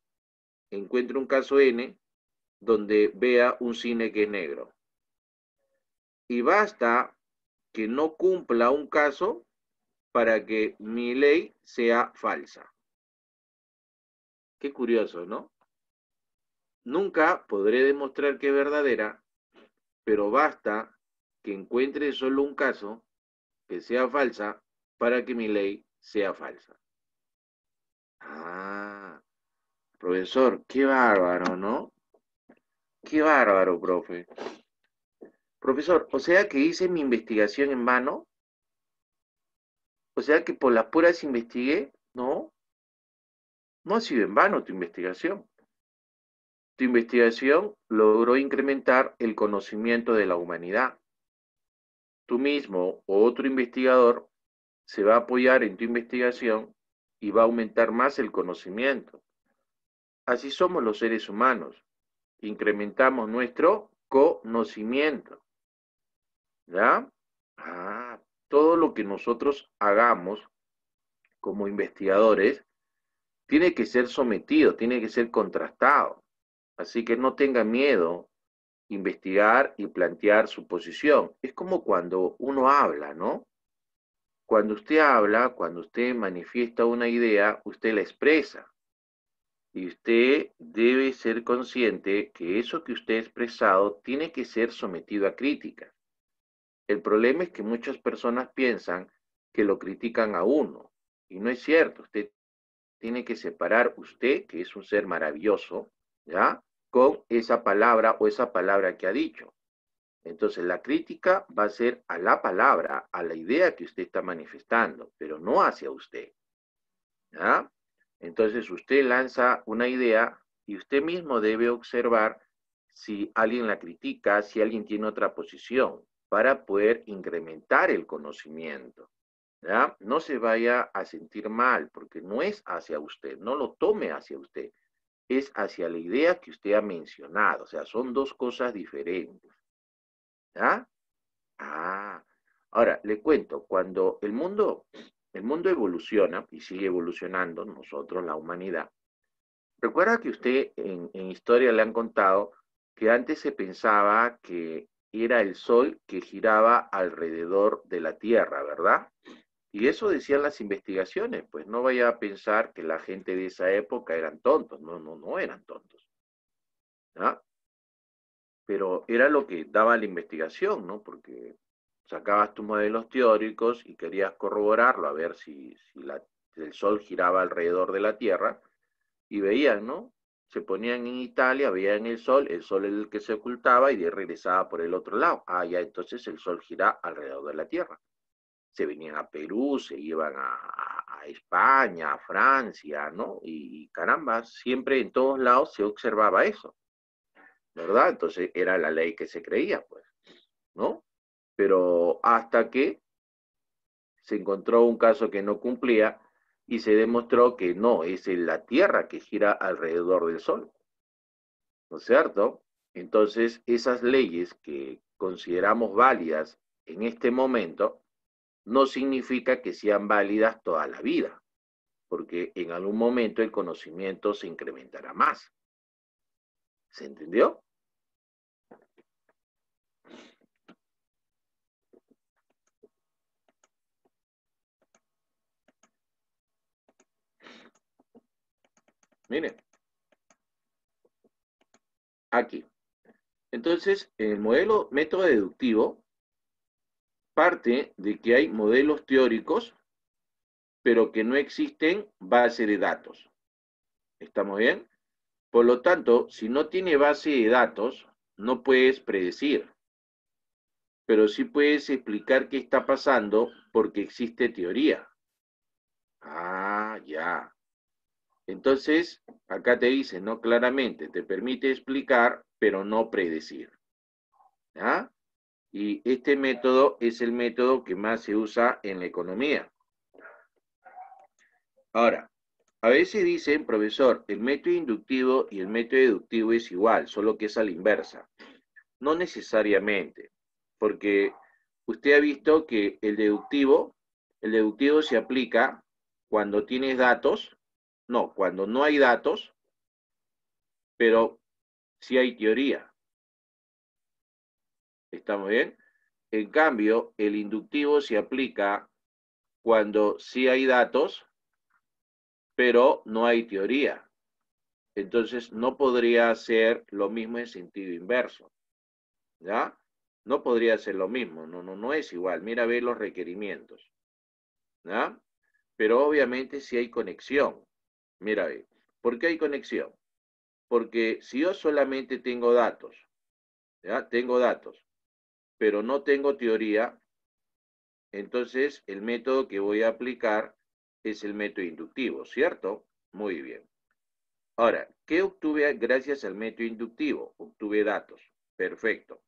encuentre un caso N donde vea un cisne que es negro. Y basta que no cumpla un caso para que mi ley sea falsa. Qué curioso, ¿no? Nunca podré demostrar que es verdadera, pero basta que encuentre solo un caso que sea falsa para que mi ley sea falsa. Ah, profesor, qué bárbaro, ¿no? Qué bárbaro, profe. Profesor, o sea que hice mi investigación en vano, o sea que por las puras investigué, ¿no? No ha sido en vano tu investigación. Tu investigación logró incrementar el conocimiento de la humanidad. Tú mismo o otro investigador se va a apoyar en tu investigación y va a aumentar más el conocimiento. Así somos los seres humanos. Incrementamos nuestro conocimiento. ¿Ya? Ah, todo lo que nosotros hagamos como investigadores tiene que ser sometido, tiene que ser contrastado. Así que no tenga miedo investigar y plantear su posición. Es como cuando uno habla, ¿no? Cuando usted habla, cuando usted manifiesta una idea, usted la expresa. Y usted debe ser consciente que eso que usted ha expresado tiene que ser sometido a críticas. El problema es que muchas personas piensan que lo critican a uno. Y no es cierto. Usted tiene que separar usted, que es un ser maravilloso, ¿ya? Con esa palabra o esa palabra que ha dicho. Entonces, la crítica va a ser a la palabra, a la idea que usted está manifestando, pero no hacia usted. ¿Ya? Entonces, usted lanza una idea y usted mismo debe observar si alguien la critica, si alguien tiene otra posición, para poder incrementar el conocimiento. ¿Ya? No se vaya a sentir mal, porque no es hacia usted, no lo tome hacia usted, es hacia la idea que usted ha mencionado, o sea, son dos cosas diferentes. ¿Ya? Ah, ahora le cuento, cuando el mundo evoluciona y sigue evolucionando, nosotros, la humanidad, recuerda que usted en historia le han contado que antes se pensaba que era el Sol que giraba alrededor de la Tierra, ¿verdad? Y eso decían las investigaciones, pues no vaya a pensar que la gente de esa época eran tontos, no eran tontos, ¿ah? Pero era lo que daba la investigación, ¿no? Porque sacabas tus modelos teóricos y querías corroborarlo, a ver si el Sol giraba alrededor de la Tierra, y veían, ¿no? Se ponían en Italia, veían el Sol es el que se ocultaba y de regresaba por el otro lado. Ah, ya, entonces el Sol gira alrededor de la Tierra. Se venían a Perú, se iban a España, a Francia, ¿no? Y caramba, siempre en todos lados se observaba eso, ¿verdad? Entonces era la ley que se creía, pues, ¿no? Pero hasta que se encontró un caso que no cumplía y se demostró que no, es la Tierra que gira alrededor del Sol, ¿no es cierto? Entonces, esas leyes que consideramos válidas en este momento no significa que sean válidas toda la vida, porque en algún momento el conocimiento se incrementará más. ¿Se entendió? Miren, aquí. Entonces, en el modelo método deductivo parte de que hay modelos teóricos, pero que no existen base de datos. ¿Estamos bien? Por lo tanto, si no tiene base de datos, no puedes predecir, pero sí puedes explicar qué está pasando porque existe teoría. Ah, ya. Entonces, acá te dice, no claramente, te permite explicar, pero no predecir. ¿Ya? Y este método es el método que más se usa en la economía. Ahora, a veces dicen, profesor, el método inductivo y el método deductivo es igual, solo que es a la inversa. No necesariamente, porque usted ha visto que el deductivo se aplica cuando tienes datos, no, cuando no hay datos, pero sí hay teoría. ¿Estamos bien? En cambio, el inductivo se aplica cuando sí hay datos, pero no hay teoría. Entonces, no podría ser lo mismo en sentido inverso, ¿ya? No podría ser lo mismo, no es igual. Mira, ve los requerimientos, ¿ya? Pero obviamente sí hay conexión. Mira, ve, ¿por qué hay conexión? Porque si yo solamente tengo datos, ¿ya? Tengo datos, pero no tengo teoría, entonces el método que voy a aplicar es el método inductivo, ¿cierto? Muy bien. Ahora, ¿qué obtuve gracias al método inductivo? Obtuve datos. Perfecto.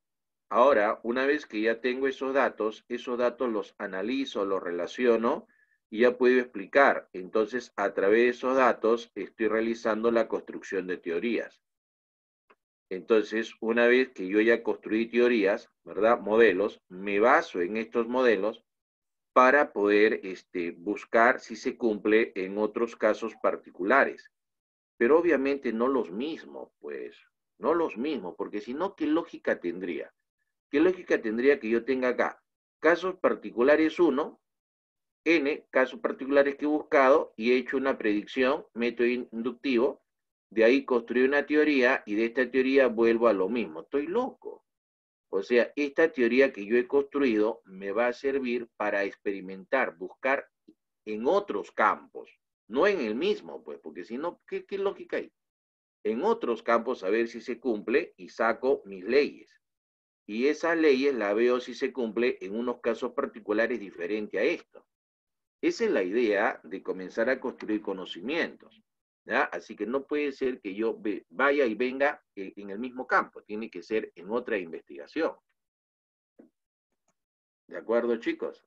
Ahora, una vez que ya tengo esos datos los analizo, los relaciono y ya puedo explicar. Entonces, a través de esos datos estoy realizando la construcción de teorías. Entonces, una vez que yo ya construí teorías, ¿verdad? Modelos, me baso en estos modelos para poder buscar si se cumple en otros casos particulares. Pero obviamente no los mismos, pues, no los mismos, porque si no, ¿qué lógica tendría? ¿Qué lógica tendría que yo tenga acá? Casos particulares 1, N casos particulares que he buscado y he hecho una predicción, método inductivo, de ahí construí una teoría y de esta teoría vuelvo a lo mismo. Estoy loco. O sea, esta teoría que yo he construido me va a servir para experimentar, buscar en otros campos, no en el mismo, pues, porque si no, ¿qué lógica hay? En otros campos a ver si se cumple y saco mis leyes. Y esas leyes las veo si se cumple en unos casos particulares diferentes a esto. Esa es la idea de comenzar a construir conocimientos, ¿ya? Así que no puede ser que yo vaya y venga en el mismo campo, tiene que ser en otra investigación. ¿De acuerdo, chicos?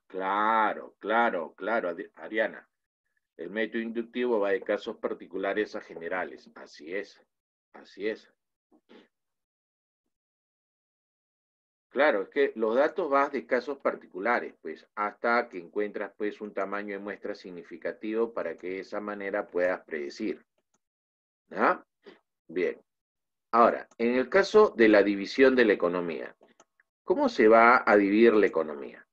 Claro, claro, claro, Ariana. El método inductivo va de casos particulares a generales. Así es, así es. Claro, es que los datos van de casos particulares, pues, hasta que encuentras, pues, un tamaño de muestra significativo para que de esa manera puedas predecir. ¿Ah? Bien. Ahora, en el caso de la división de la economía, ¿cómo se va a dividir la economía?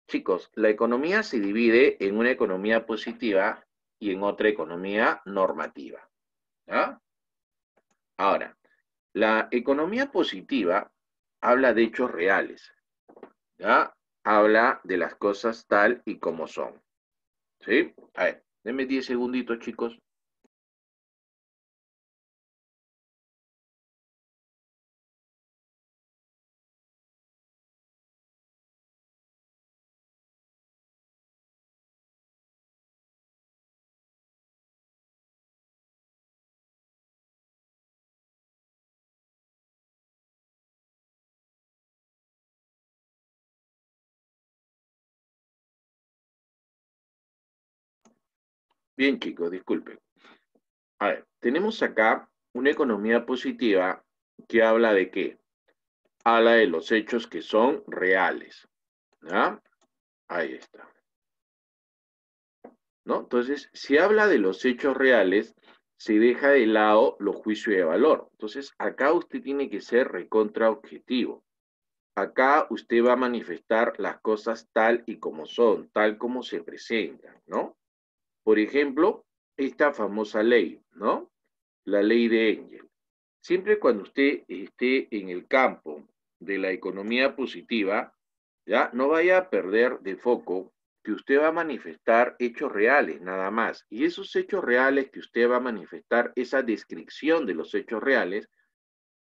Chicos, la economía se divide en una economía positiva y en otra economía normativa. ¿Ah? Ahora, la economía positiva habla de hechos reales, ¿ya? Habla de las cosas tal y como son, ¿sí? A ver, denme 10 segunditos, chicos. Bien, chicos, disculpen. A ver, tenemos acá una economía positiva que habla de qué? Habla de los hechos que son reales. ¿Ya? Ahí está. ¿No? Entonces, si habla de los hechos reales, se deja de lado los juicios de valor. Entonces, acá usted tiene que ser recontra objetivo. Acá usted va a manifestar las cosas tal y como son, tal como se presentan, ¿no? Por ejemplo, esta famosa ley, ¿no? La ley de Engel. Siempre cuando usted esté en el campo de la economía positiva, ya no vaya a perder de foco que usted va a manifestar hechos reales, nada más. Y esos hechos reales que usted va a manifestar, esa descripción de los hechos reales,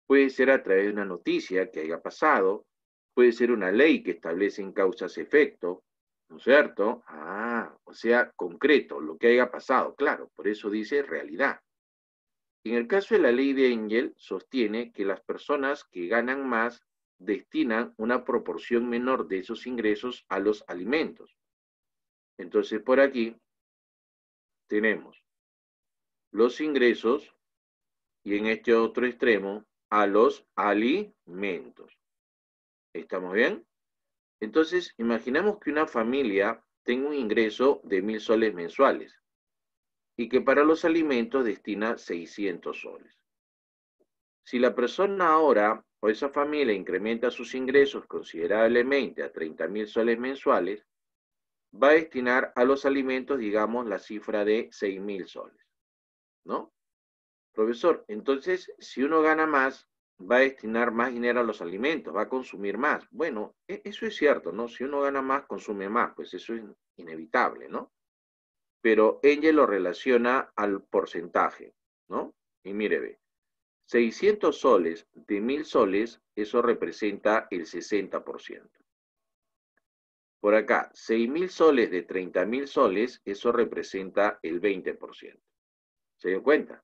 puede ser a través de una noticia que haya pasado, puede ser una ley que establece en causas-efecto, ¿no es cierto? Ah, o sea, concreto, lo que haya pasado, claro, por eso dice realidad. En el caso de la ley de Engel, sostiene que las personas que ganan más destinan una proporción menor de esos ingresos a los alimentos. Entonces, por aquí tenemos los ingresos y en este otro extremo a los alimentos. ¿Estamos bien? Entonces, imaginamos que una familia tenga un ingreso de 1.000 soles mensuales y que para los alimentos destina 600 soles. Si la persona ahora o esa familia incrementa sus ingresos considerablemente a 30.000 soles mensuales, va a destinar a los alimentos, digamos, la cifra de 6.000 soles, ¿no? Profesor, entonces, si uno gana más, va a destinar más dinero a los alimentos, va a consumir más. Bueno, eso es cierto, ¿no? Si uno gana más, consume más, pues eso es inevitable, ¿no? Pero Engel lo relaciona al porcentaje, ¿no? Y mire, ve, 600 soles de 1.000 soles, eso representa el 60%. Por acá, 6.000 soles de 30.000 soles, eso representa el 20%. ¿Se dio cuenta?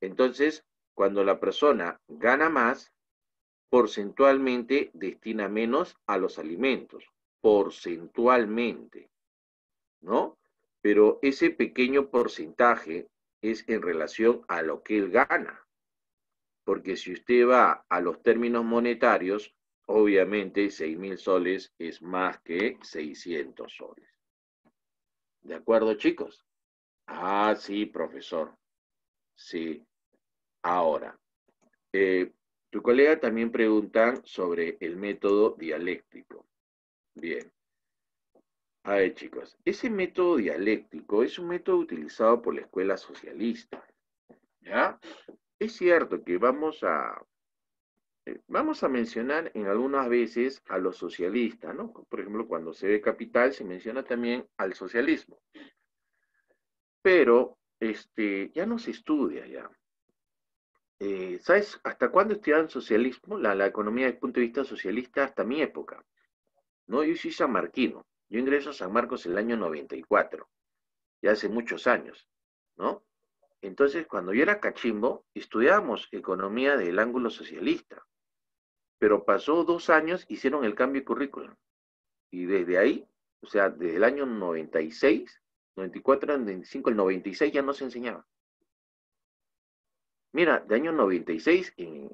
Entonces, cuando la persona gana más, porcentualmente destina menos a los alimentos, porcentualmente, ¿no? Pero ese pequeño porcentaje es en relación a lo que él gana. Porque si usted va a los términos monetarios, obviamente 6.000 soles es más que 600 soles. ¿De acuerdo, chicos? Ah, sí, profesor. Sí. Ahora, tu colega también pregunta sobre el método dialéctico. Bien. A ver, chicos, ese método dialéctico es un método utilizado por la escuela socialista, ¿ya? Es cierto que vamos a mencionar en algunas veces a los socialistas, ¿no? Por ejemplo, cuando se ve Capital se menciona también al socialismo, pero ya no se estudia ya. ¿Sabes hasta cuándo estudiaban socialismo, la economía desde el punto de vista socialista? Hasta mi época, ¿no? Yo soy sanmarquino, yo ingreso a San Marcos en el año 94, ya hace muchos años, ¿no? Entonces, cuando yo era cachimbo, estudiábamos economía del ángulo socialista, pero pasó 2 años, hicieron el cambio de currículum. Y desde ahí, o sea, desde el año 96, 94, 95, el 96 ya no se enseñaba. Mira, de año 96, en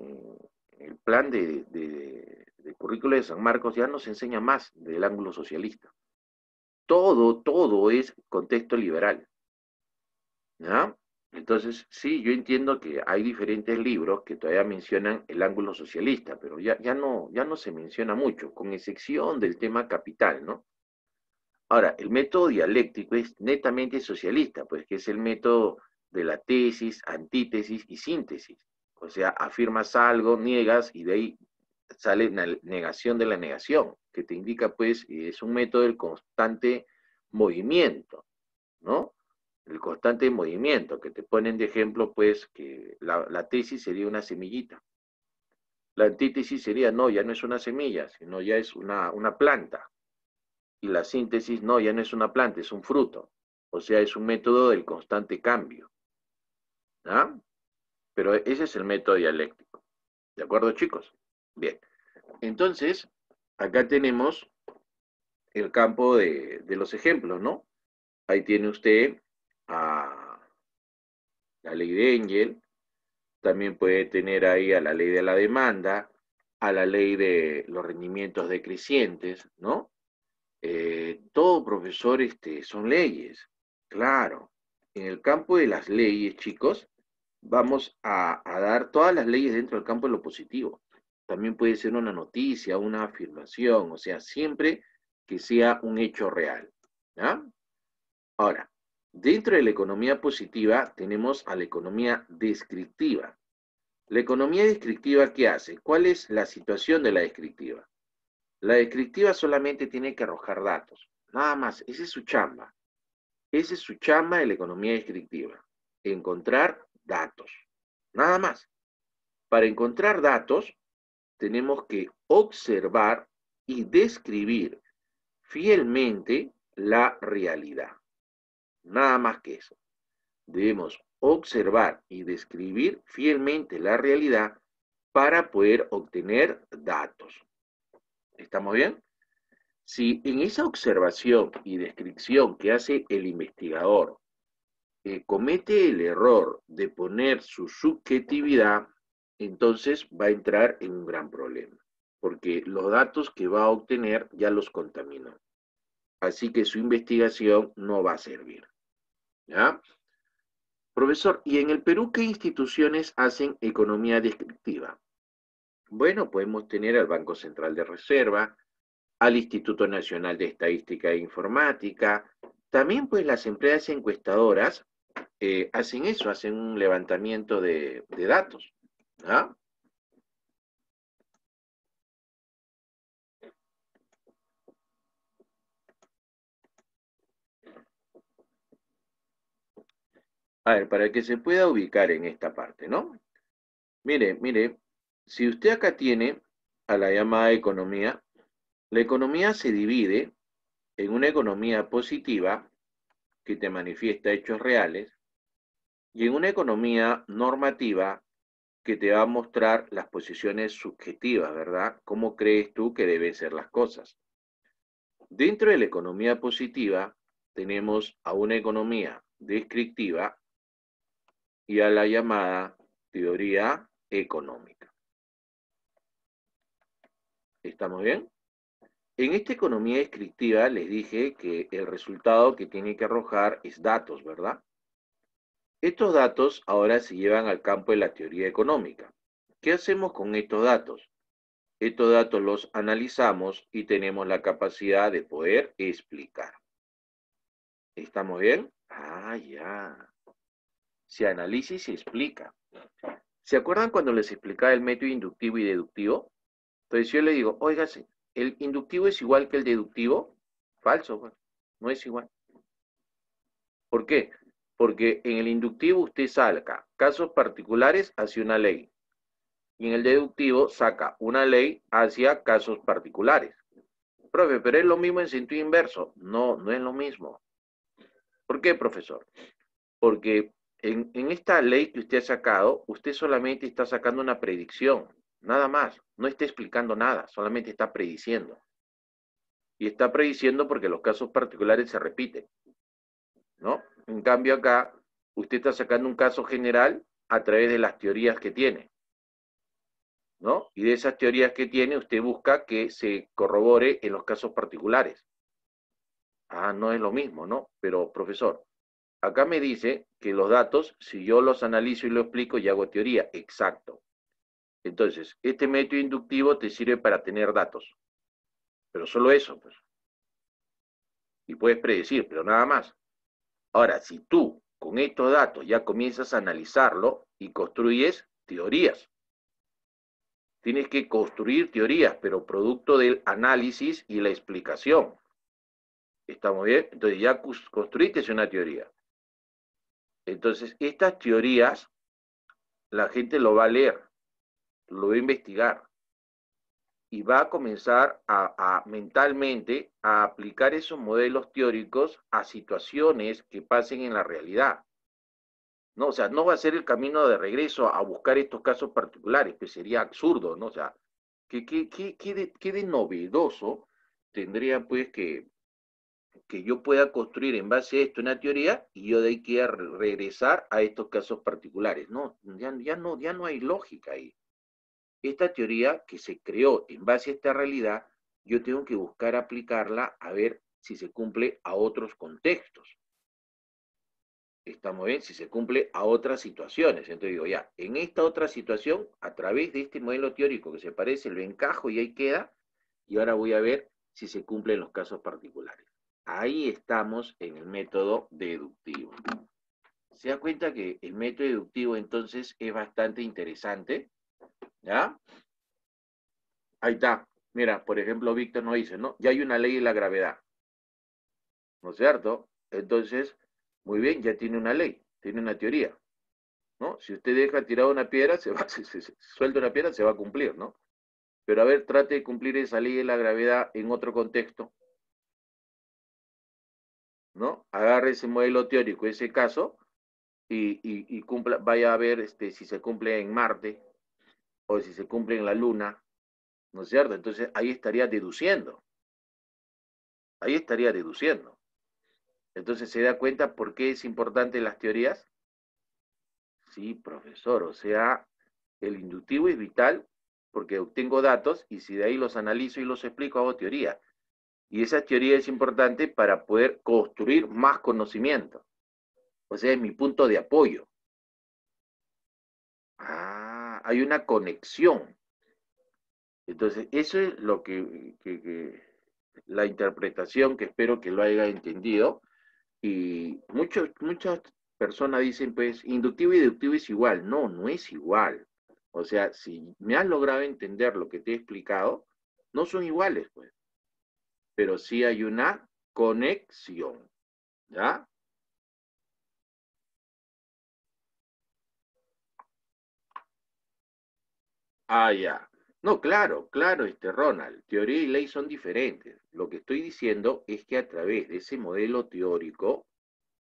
el plan de currículo de San Marcos ya no se enseña más del ángulo socialista. Todo es contexto liberal. ¿Ya? Entonces, sí, yo entiendo que hay diferentes libros que todavía mencionan el ángulo socialista, pero ya no se menciona mucho, con excepción del tema capital, ¿no? Ahora, el método dialéctico es netamente socialista, pues que es el método de la tesis, antítesis y síntesis. O sea, afirmas algo, niegas y de ahí sale una negación de la negación, que te indica, pues, es un método del constante movimiento, ¿no? El constante movimiento, que te ponen de ejemplo, pues, que la tesis sería una semillita. La antítesis sería, no, ya no es una semilla, sino ya es una planta. Y la síntesis, no, ya no es una planta, es un fruto. O sea, es un método del constante cambio. ¿Ah? Pero ese es el método dialéctico. ¿De acuerdo, chicos? Bien. Entonces, acá tenemos el campo de los ejemplos, ¿no? Ahí tiene usted la ley de Engel, también puede tener ahí a la ley de la demanda, a la ley de los rendimientos decrecientes, ¿no? Todo, profesor, son leyes, claro. En el campo de las leyes, chicos, vamos a dar todas las leyes dentro del campo de lo positivo. También puede ser una noticia, una afirmación, o sea, siempre que sea un hecho real, ¿ya? Ahora, dentro de la economía positiva tenemos a la economía descriptiva. La economía descriptiva, ¿qué hace? ¿Cuál es la situación de la descriptiva? La descriptiva solamente tiene que arrojar datos, nada más, esa es su chamba. Esa es su chamba de la economía descriptiva, encontrar datos, nada más. Para encontrar datos, tenemos que observar y describir fielmente la realidad, nada más que eso. Debemos observar y describir fielmente la realidad para poder obtener datos. ¿Estamos bien? Si en esa observación y descripción que hace el investigador comete el error de poner su subjetividad, entonces va a entrar en un gran problema, porque los datos que va a obtener ya los contaminó. Así que su investigación no va a servir. ¿Ya? Profesor, ¿y en el Perú qué instituciones hacen economía descriptiva? Bueno, podemos tener al Banco Central de Reserva, al Instituto Nacional de Estadística e Informática. También pues las empresas encuestadoras hacen eso, hacen un levantamiento de datos. ¿Ah? A ver, para que se pueda ubicar en esta parte, ¿no? Mire, mire, si usted acá tiene a la llamada economía, la economía se divide en una economía positiva que te manifiesta hechos reales y en una economía normativa que te va a mostrar las posiciones subjetivas, ¿verdad? ¿Cómo crees tú que deben ser las cosas? Dentro de la economía positiva tenemos a una economía descriptiva y a la llamada teoría económica. ¿Estamos bien? En esta economía descriptiva les dije que el resultado que tiene que arrojar es datos, ¿verdad? Estos datos ahora se llevan al campo de la teoría económica. ¿Qué hacemos con estos datos? Estos datos los analizamos y tenemos la capacidad de poder explicar. ¿Estamos bien? Ah, ya. Se analiza y se explica. ¿Se acuerdan cuando les explicaba el método inductivo y deductivo? Entonces yo le digo, óigase, ¿el inductivo es igual que el deductivo? Falso, pues, no es igual. ¿Por qué? Porque en el inductivo usted saca casos particulares hacia una ley y en el deductivo saca una ley hacia casos particulares. Profe, pero es lo mismo en sentido inverso. No, no es lo mismo. ¿Por qué, profesor? Porque en esta ley que usted ha sacado, usted solamente está sacando una predicción, nada más. No está explicando nada, solamente está prediciendo. Y está prediciendo porque los casos particulares se repiten, ¿no? En cambio acá, usted está sacando un caso general a través de las teorías que tiene, ¿no? Y de esas teorías que tiene, usted busca que se corrobore en los casos particulares. Ah, no es lo mismo, ¿no? Pero, profesor, acá me dice que los datos, si yo los analizo y lo explico, y hago teoría. Exacto. Entonces, este método inductivo te sirve para tener datos, pero solo eso, pues. Y puedes predecir, pero nada más. Ahora, si tú con estos datos ya comienzas a analizarlo y construyes teorías, tienes que construir teorías, pero producto del análisis y la explicación. ¿Estamos bien? Entonces ya construiste una teoría. Entonces, estas teorías, la gente lo va a leer, lo va a investigar y va a comenzar a mentalmente a aplicar esos modelos teóricos a situaciones que pasen en la realidad. ¿No? O sea, no va a ser el camino de regreso a buscar estos casos particulares, que sería absurdo, ¿no? O sea, ¿qué de novedoso tendría pues que yo pueda construir en base a esto una teoría y yo de ahí quiera regresar a estos casos particulares. No, ya no hay lógica ahí. Esta teoría que se creó en base a esta realidad, yo tengo que buscar aplicarla a ver si se cumple a otros contextos. Estamos bien, si se cumple a otras situaciones. Entonces digo, ya, en esta otra situación, a través de este modelo teórico que se parece, lo encajo y ahí queda, y ahora voy a ver si se cumple en los casos particulares. Ahí estamos en el método deductivo. ¿Se da cuenta que el método deductivo entonces es bastante interesante? ¿Ya? Ahí está. Mira, por ejemplo, Víctor nos dice, ¿no? Ya hay una ley de la gravedad, ¿no es cierto? Entonces, muy bien, ya tiene una ley, tiene una teoría, ¿no? Si usted deja tirada una piedra, se suelta una piedra, se va a cumplir, ¿no? Pero a ver, trate de cumplir esa ley de la gravedad en otro contexto, ¿no? Agarre ese modelo teórico, ese caso, y cumpla, vaya a ver si se cumple en Marte o si se cumple en la Luna, ¿no es cierto? Entonces ahí estaría deduciendo, ahí estaría deduciendo. Entonces se da cuenta por qué es importante las teorías. Sí, profesor, o sea, el inductivo es vital porque obtengo datos y si de ahí los analizo y los explico, hago teoría. Y esa teoría es importante para poder construir más conocimiento. O sea, es mi punto de apoyo. Ah, hay una conexión. Entonces, eso es lo que la interpretación que espero que lo haya entendido. Y muchas personas dicen, pues, inductivo y deductivo es igual. No, no es igual. O sea, si me has logrado entender lo que te he explicado, no son iguales, pues. Pero sí hay una conexión. ¿Ya? Ah, ya. No, claro, claro, Ronald. Teoría y ley son diferentes. Lo que estoy diciendo es que a través de ese modelo teórico,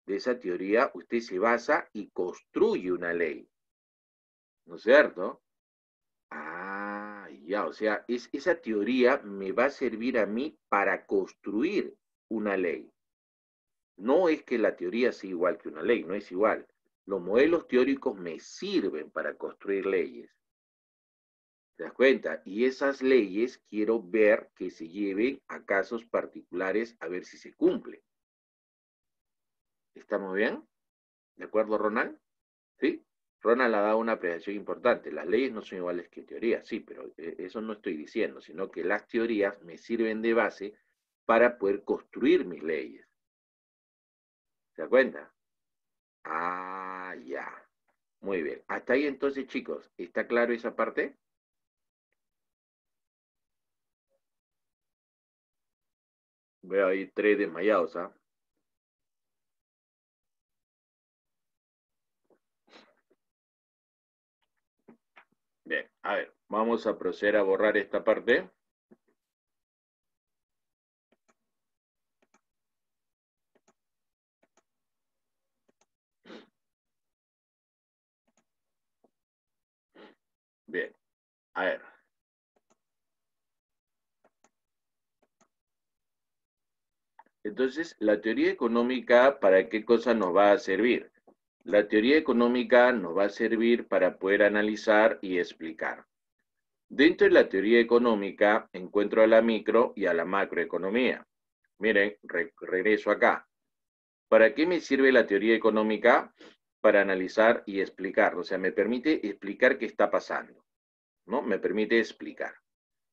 de esa teoría, usted se basa y construye una ley. ¿No es cierto? Ah, ya, o sea, esa teoría me va a servir a mí para construir una ley. No es que la teoría sea igual que una ley, no es igual. Los modelos teóricos me sirven para construir leyes. ¿Te das cuenta? Y esas leyes quiero ver que se lleven a casos particulares a ver si se cumple. ¿Estamos bien? ¿De acuerdo, Ronald? ¿Sí? Ronald ha dado una apreciación importante. Las leyes no son iguales que teorías, sí, pero eso no estoy diciendo, sino que las teorías me sirven de base para poder construir mis leyes. ¿Se da cuenta? Ah, ya. Muy bien. Hasta ahí entonces, chicos, ¿está claro esa parte? Veo ahí tres desmayados, ¿ah? Bien, a ver, vamos a proceder a borrar esta parte. Bien, a ver. Entonces, la teoría económica, ¿para qué cosa nos va a servir? La teoría económica nos va a servir para poder analizar y explicar. Dentro de la teoría económica encuentro a la micro y a la macroeconomía. Miren, regreso acá. ¿Para qué me sirve la teoría económica? Para analizar y explicar. O sea, me permite explicar qué está pasando, ¿no? Me permite explicar.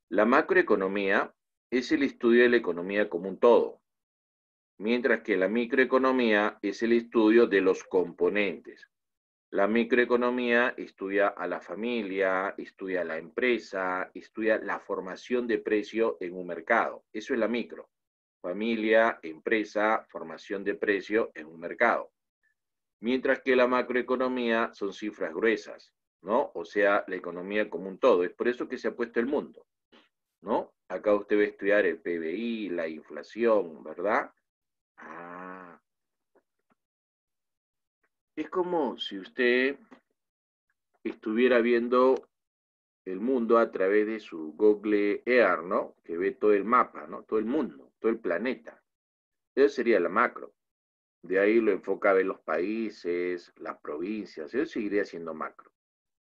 La macroeconomía es el estudio de la economía como un todo, mientras que la microeconomía es el estudio de los componentes. La microeconomía estudia a la familia, estudia a la empresa, estudia la formación de precio en un mercado. Eso es la micro. Familia, empresa, formación de precio en un mercado. Mientras que la macroeconomía son cifras gruesas, ¿no? O sea, la economía como un todo. Es por eso que se ha puesto el mundo, ¿no? Acá usted va a estudiar el PBI, la inflación, ¿verdad? Ah, es como si usted estuviera viendo el mundo a través de su Google Earth, ¿no? Que ve todo el mapa, ¿no? Todo el mundo, todo el planeta. Eso sería la macro. De ahí lo enfoca a ver los países, las provincias. Eso seguiría siendo macro.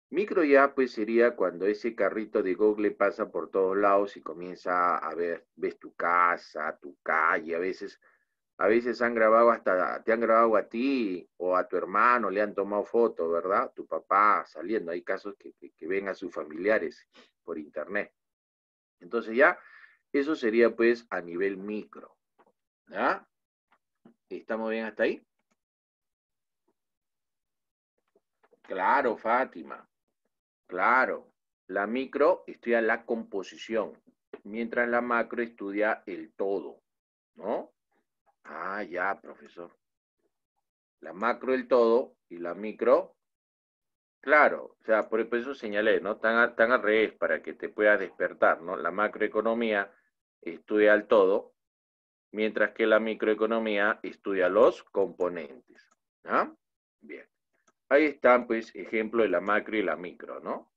Micro ya pues sería cuando ese carrito de Google pasa por todos lados y comienza a ver, ves tu casa, tu calle, a veces han grabado hasta, te han grabado a ti o a tu hermano, le han tomado fotos, ¿verdad? Tu papá saliendo, hay casos que ven a sus familiares por internet. Entonces ya, eso sería pues a nivel micro, ¿ya? ¿Estamos bien hasta ahí? Claro, Fátima, claro. La micro estudia la composición, mientras la macro estudia el todo, ¿no? Ah, ya, profesor. La macro el todo y la micro, claro. O sea, por eso señalé, ¿no? Tan al revés para que te puedas despertar, ¿no? La macroeconomía estudia el todo, mientras que la microeconomía estudia los componentes, ¿ah? Bien. Ahí están, pues, ejemplo de la macro y la micro, ¿no?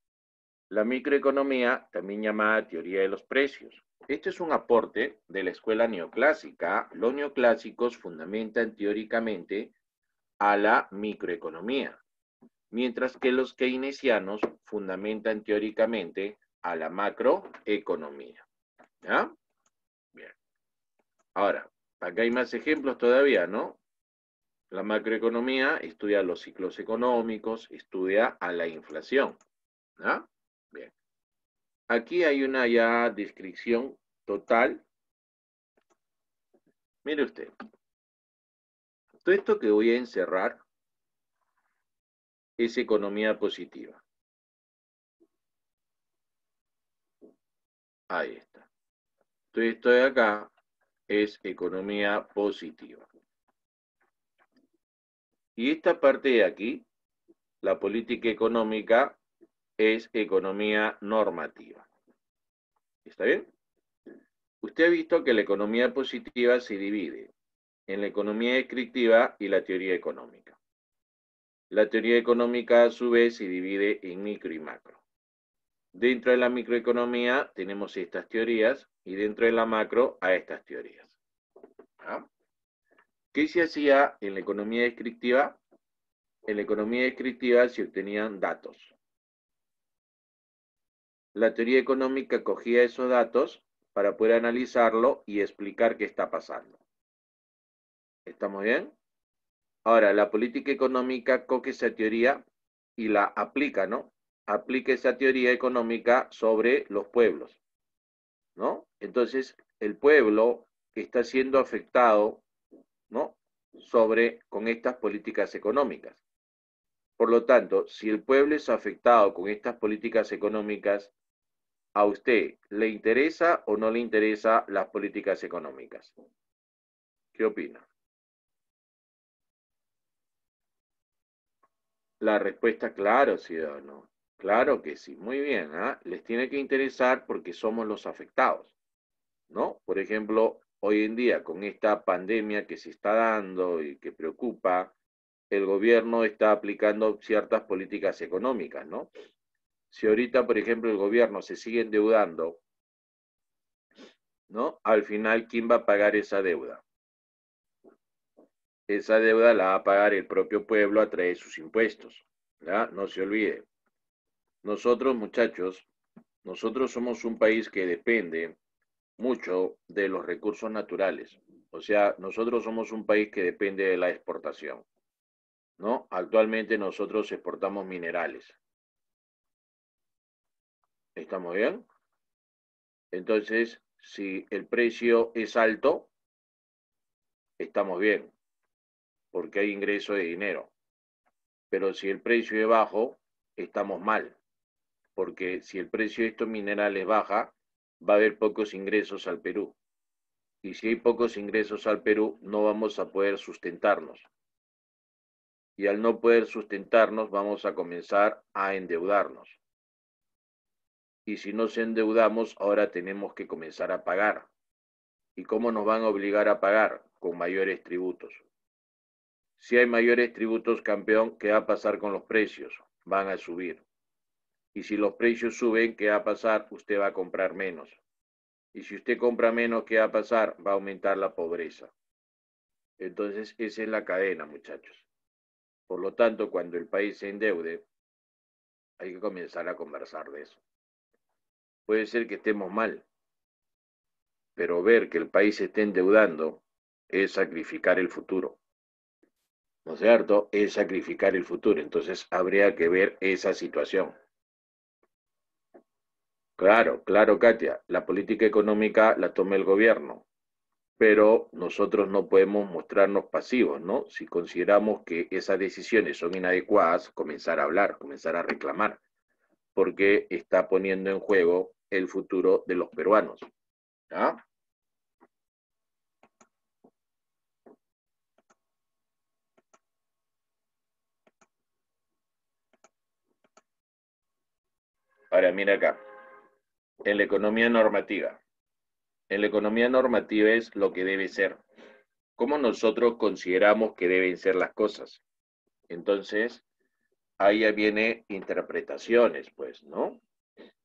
La microeconomía, también llamada teoría de los precios. Este es un aporte de la escuela neoclásica. Los neoclásicos fundamentan teóricamente a la microeconomía, mientras que los keynesianos fundamentan teóricamente a la macroeconomía. ¿Ya? Bien. Ahora, acá hay más ejemplos todavía, ¿no? La macroeconomía estudia los ciclos económicos, estudia a la inflación. ¿Ya? Bien. Aquí hay una ya descripción total. Mire usted, todo esto que voy a encerrar es economía positiva. Ahí está. Todo esto de acá es economía positiva. Y esta parte de aquí, la política económica, es economía normativa. ¿Está bien? Usted ha visto que la economía positiva se divide en la economía descriptiva y la teoría económica. La teoría económica, a su vez, se divide en micro y macro. Dentro de la microeconomía tenemos estas teorías y dentro de la macro a estas teorías. ¿Ah? ¿Qué se hacía en la economía descriptiva? En la economía descriptiva se obtenían datos. La teoría económica cogía esos datos para poder analizarlo y explicar qué está pasando. ¿Estamos bien? Ahora, la política económica coge esa teoría y la aplica, ¿no? Aplica esa teoría económica sobre los pueblos, ¿no? Entonces, el pueblo está siendo afectado, ¿no? Con estas políticas económicas. Por lo tanto, si el pueblo es afectado con estas políticas económicas, ¿a usted le interesa o no le interesa las políticas económicas? ¿Qué opina? La respuesta, claro, ciudadano. Claro que sí. Muy bien, ¿ah? Les tiene que interesar porque somos los afectados, ¿no? Por ejemplo, hoy en día, con esta pandemia que se está dando y que preocupa, el gobierno está aplicando ciertas políticas económicas, ¿no? Si ahorita, por ejemplo, el gobierno se sigue endeudando, ¿no? Al final, ¿quién va a pagar esa deuda? Esa deuda la va a pagar el propio pueblo a través de sus impuestos, ¿ya? No se olvide. Nosotros, muchachos, nosotros somos un país que depende mucho de los recursos naturales. O sea, nosotros somos un país que depende de la exportación, ¿no? Actualmente nosotros exportamos minerales. ¿Estamos bien? Entonces, si el precio es alto, estamos bien, porque hay ingreso de dinero. Pero si el precio es bajo, estamos mal, porque si el precio de estos minerales baja, va a haber pocos ingresos al Perú. Y si hay pocos ingresos al Perú, no vamos a poder sustentarnos. Y al no poder sustentarnos, vamos a comenzar a endeudarnos. Y si nos endeudamos, ahora tenemos que comenzar a pagar. ¿Y cómo nos van a obligar a pagar? Con mayores tributos. Si hay mayores tributos, campeón, ¿qué va a pasar con los precios? Van a subir. Y si los precios suben, ¿qué va a pasar? Usted va a comprar menos. Y si usted compra menos, ¿qué va a pasar? Va a aumentar la pobreza. Entonces, esa es la cadena, muchachos. Por lo tanto, cuando el país se endeude, hay que comenzar a conversar de eso. Puede ser que estemos mal, pero ver que el país se esté endeudando es sacrificar el futuro, ¿no es cierto? Es sacrificar el futuro. Entonces, habría que ver esa situación. Claro, claro, Katia, la política económica la toma el gobierno, pero nosotros no podemos mostrarnos pasivos, ¿no? Si consideramos que esas decisiones son inadecuadas, comenzar a hablar, comenzar a reclamar, porque está poniendo en juego el futuro de los peruanos. ¿Ah? Ahora, mira acá, en la economía normativa. En la economía normativa es lo que debe ser. ¿Cómo nosotros consideramos que deben ser las cosas? Entonces, ahí ya viene interpretaciones, pues, ¿no?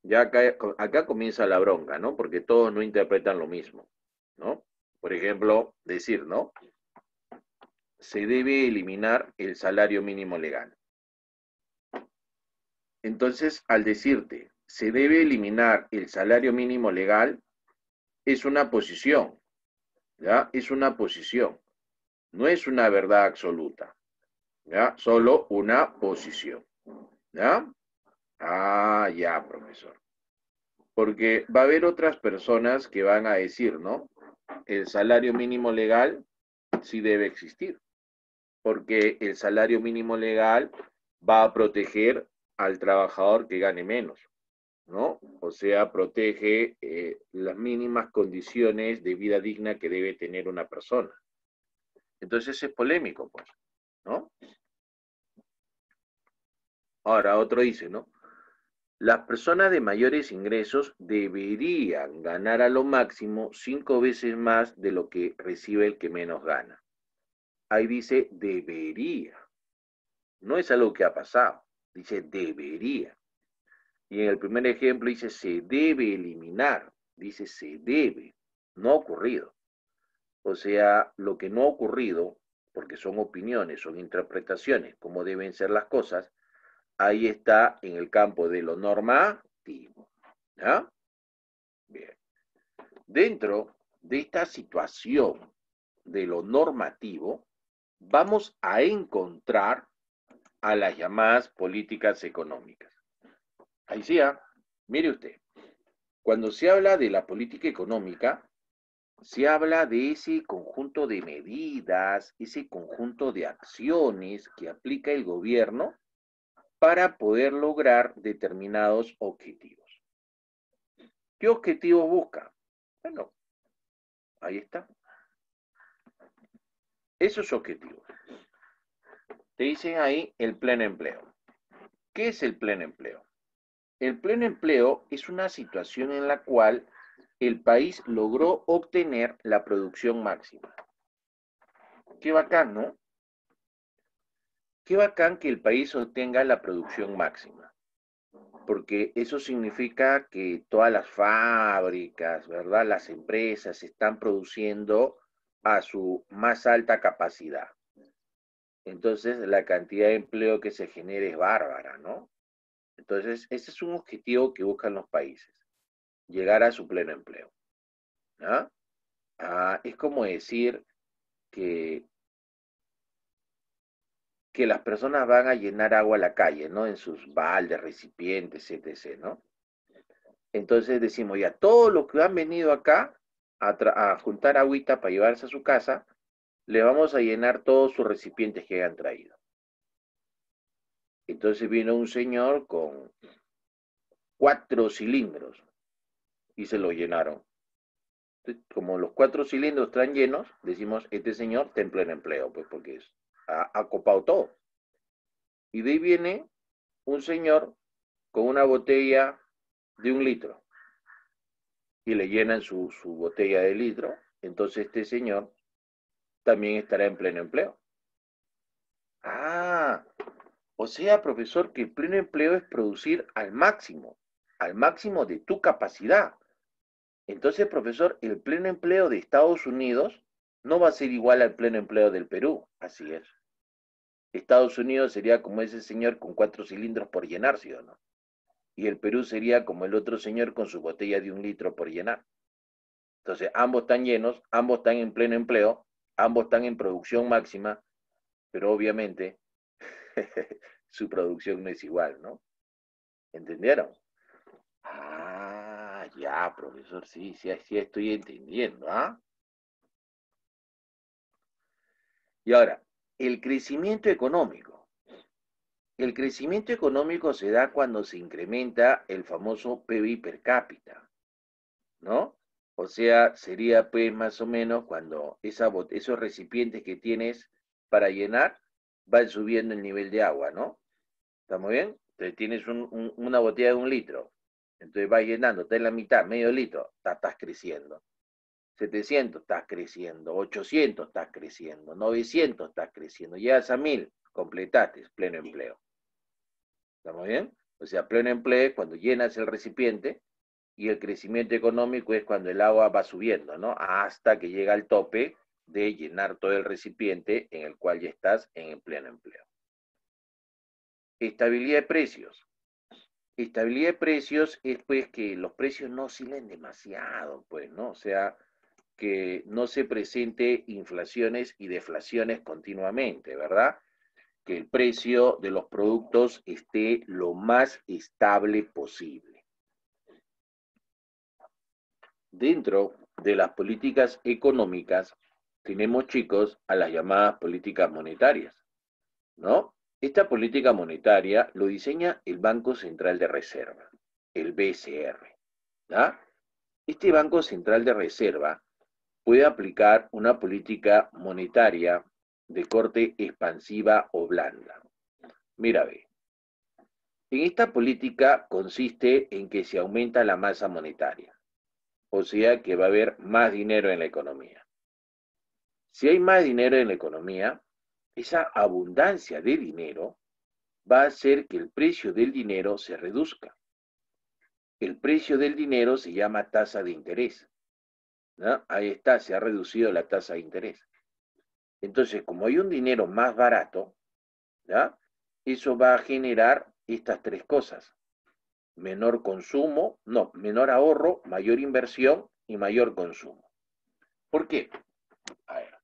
Ya acá comienza la bronca, ¿no? Porque todos no interpretan lo mismo, ¿no? Por ejemplo, decir, ¿no? Se debe eliminar el salario mínimo legal. Entonces, al decirte, se debe eliminar el salario mínimo legal, es una posición, ¿ya? Es una posición, no es una verdad absoluta, ¿ya? Solo una posición, ¿ya? Ah, ya, profesor. Porque va a haber otras personas que van a decir, ¿no? El salario mínimo legal sí debe existir, porque el salario mínimo legal va a proteger al trabajador que gane menos, ¿no? O sea, protege las mínimas condiciones de vida digna que debe tener una persona. Entonces es polémico, pues, ¿no? Ahora, otro dice, ¿no? Las personas de mayores ingresos deberían ganar a lo máximo 5 veces más de lo que recibe el que menos gana. Ahí dice debería. No es algo que ha pasado. Dice debería. Y en el primer ejemplo dice se debe eliminar. Dice se debe. No ha ocurrido. O sea, lo que no ha ocurrido, porque son opiniones, son interpretaciones, como deben ser las cosas, ahí está en el campo de lo normativo. ¿Ya? Bien. Dentro de esta situación de lo normativo, vamos a encontrar a las llamadas políticas económicas. Ahí sí, mire usted, cuando se habla de la política económica, se habla de ese conjunto de medidas, ese conjunto de acciones que aplica el gobierno para poder lograr determinados objetivos. ¿Qué objetivos busca? Bueno, ahí está. Esos objetivos. Te dicen ahí el pleno empleo. ¿Qué es el pleno empleo? El pleno empleo es una situación en la cual el país logró obtener la producción máxima. Qué bacán, ¿no? Qué bacán que el país obtenga la producción máxima, porque eso significa que todas las fábricas, ¿verdad? Las empresas están produciendo a su más alta capacidad. Entonces, la cantidad de empleo que se genera es bárbara, ¿no? Entonces, ese es un objetivo que buscan los países, llegar a su pleno empleo. ¿Ah? Es como decir que, que las personas van a llenar agua a la calle, ¿no? En sus baldes, recipientes, etc., ¿no? Entonces decimos, ya, todos los que han venido acá a juntar agüita para llevarse a su casa, le vamos a llenar todos sus recipientes que hayan traído. Entonces vino un señor con 4 cilindros y se lo llenaron. Entonces, como los 4 cilindros están llenos, decimos, este señor está en pleno empleo, pues porque ha copado todo. Y de ahí viene un señor con una botella de 1 litro y le llenan su botella de litro, entonces este señor también estará en pleno empleo. Ah, o sea, profesor, que el pleno empleo es producir al máximo de tu capacidad. Entonces, profesor, el pleno empleo de Estados Unidos no va a ser igual al pleno empleo del Perú, así es. Estados Unidos sería como ese señor con 4 cilindros por llenar, ¿sí o no? Y el Perú sería como el otro señor con su botella de 1 litro por llenar. Entonces, ambos están llenos, ambos están en pleno empleo, ambos están en producción máxima, pero obviamente su producción no es igual, ¿no? ¿Entendieron? Ah, ya, profesor, sí, sí, sí estoy entendiendo, ¿ah? Y ahora, el crecimiento económico. El crecimiento económico se da cuando se incrementa el famoso PBI per cápita, ¿no? O sea, sería pues más o menos cuando esos recipientes que tienes para llenar van subiendo el nivel de agua, ¿no? ¿Está muy bien? Entonces tienes una botella de 1 litro, entonces vas llenando, está en la mitad, medio litro, estás creciendo. 700 estás creciendo, 800 estás creciendo, 900 estás creciendo, llegas a 1000, completaste, pleno empleo. ¿Estamos bien? O sea, pleno empleo es cuando llenas el recipiente y el crecimiento económico es cuando el agua va subiendo, ¿no? Hasta que llega al tope de llenar todo el recipiente en el cual ya estás en el pleno empleo. Estabilidad de precios. Estabilidad de precios es pues que los precios no oscilen demasiado, pues, ¿no? O sea, que no se presente inflaciones y deflaciones continuamente, ¿verdad? Que el precio de los productos esté lo más estable posible. Dentro de las políticas económicas tenemos, chicos, a las llamadas políticas monetarias, ¿no? Esta política monetaria lo diseña el Banco Central de Reserva, el BCR, ¿ya? Este Banco Central de Reserva puede aplicar una política monetaria de corte expansiva o blanda. Mira, ve, en esta política consiste en que se aumenta la masa monetaria, o sea que va a haber más dinero en la economía. Si hay más dinero en la economía, esa abundancia de dinero va a hacer que el precio del dinero se reduzca. El precio del dinero se llama tasa de interés, ¿no? Ahí está, se ha reducido la tasa de interés. Entonces, como hay un dinero más barato, ¿ya? Eso va a generar estas tres cosas. Menor consumo, no, menor ahorro, mayor inversión y mayor consumo. ¿Por qué? A ver,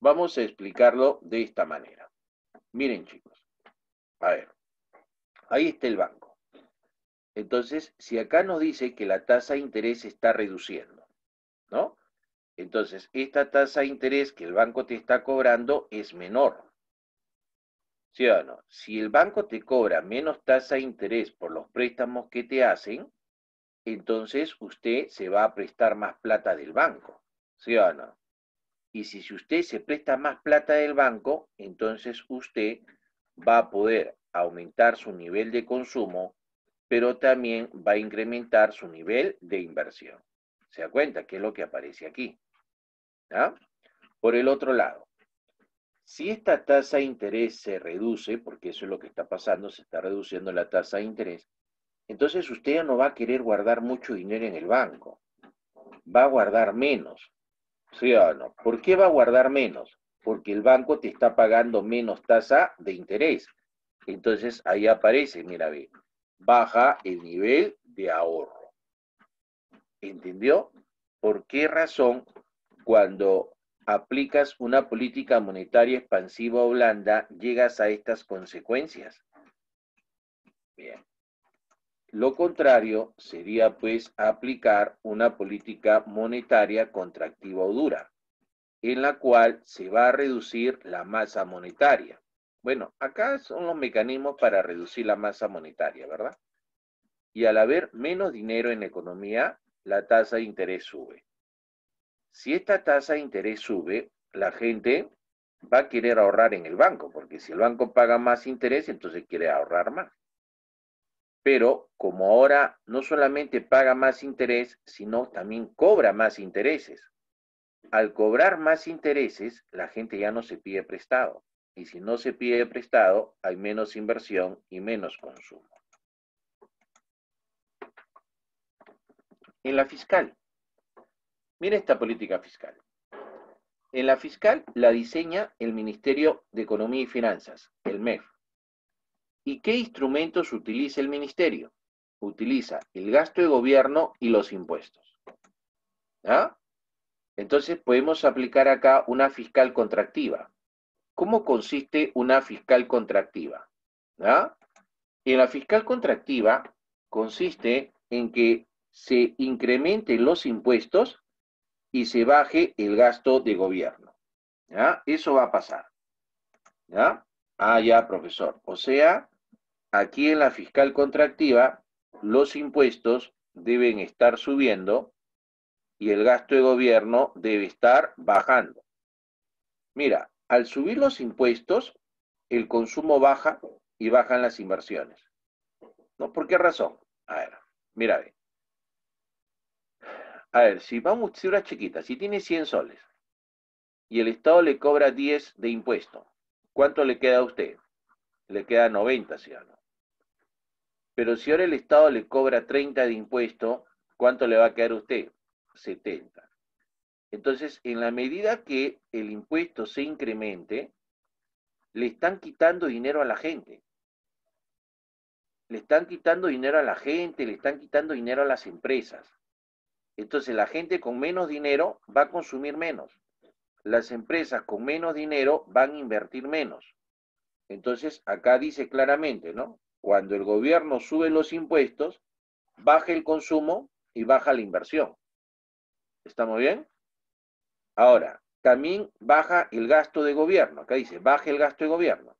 vamos a explicarlo de esta manera. Miren, chicos, a ver, ahí está el banco. Entonces, si acá nos dice que la tasa de interés se está reduciendo, ¿no? Entonces, esta tasa de interés que el banco te está cobrando es menor. ¿Sí o no? Si el banco te cobra menos tasa de interés por los préstamos que te hacen, entonces usted se va a prestar más plata del banco. ¿Sí o no? Y si usted se presta más plata del banco, entonces usted va a poder aumentar su nivel de consumo, pero también va a incrementar su nivel de inversión. ¿Se da cuenta? ¿Qué es lo que aparece aquí? ¿Ah? Por el otro lado, si esta tasa de interés se reduce, porque eso es lo que está pasando, se está reduciendo la tasa de interés, entonces usted ya no va a querer guardar mucho dinero en el banco, va a guardar menos, ¿sí o no? ¿Por qué va a guardar menos? Porque el banco te está pagando menos tasa de interés. Entonces ahí aparece, mira, ve, baja el nivel de ahorro. ¿Entendió? ¿Por qué razón cuando aplicas una política monetaria expansiva o blanda llegas a estas consecuencias? Bien. Lo contrario sería pues aplicar una política monetaria contractiva o dura, en la cual se va a reducir la masa monetaria. Bueno, acá son los mecanismos para reducir la masa monetaria, ¿verdad? Y al haber menos dinero en la economía, la tasa de interés sube. Si esta tasa de interés sube, la gente va a querer ahorrar en el banco, porque si el banco paga más interés, entonces quiere ahorrar más. Pero como ahora no solamente paga más interés, sino también cobra más intereses. Al cobrar más intereses, la gente ya no se pide prestado. Y si no se pide prestado, hay menos inversión y menos consumo. En la fiscal, mira esta política fiscal. En la fiscal la diseña el Ministerio de Economía y Finanzas, el MEF. ¿Y qué instrumentos utiliza el ministerio? Utiliza el gasto de gobierno y los impuestos. ¿Ah? Entonces podemos aplicar acá una fiscal contractiva. ¿Cómo consiste una fiscal contractiva? ¿Ah? En la fiscal contractiva consiste en que se incrementen los impuestos y se baje el gasto de gobierno. ¿Ya? Eso va a pasar. ¿Ya? Ah, ya, profesor. O sea, aquí en la fiscal contractiva, los impuestos deben estar subiendo y el gasto de gobierno debe estar bajando. Mira, al subir los impuestos, el consumo baja y bajan las inversiones. ¿No? ¿Por qué razón? A ver, mira, a ver, si vamos, si una chiquita, si tiene 100 soles y el Estado le cobra 10 de impuesto, ¿cuánto le queda a usted? Le queda 90, ¿sí o no? Pero si ahora el Estado le cobra 30 de impuesto, ¿cuánto le va a quedar a usted? 70. Entonces, en la medida que el impuesto se incremente, le están quitando dinero a la gente. Le están quitando dinero a la gente, le están quitando dinero a las empresas. Entonces, la gente con menos dinero va a consumir menos. Las empresas con menos dinero van a invertir menos. Entonces, acá dice claramente, ¿no? Cuando el gobierno sube los impuestos, baja el consumo y baja la inversión. ¿Estamos bien? Ahora, también baja el gasto de gobierno. Acá dice, baja el gasto de gobierno.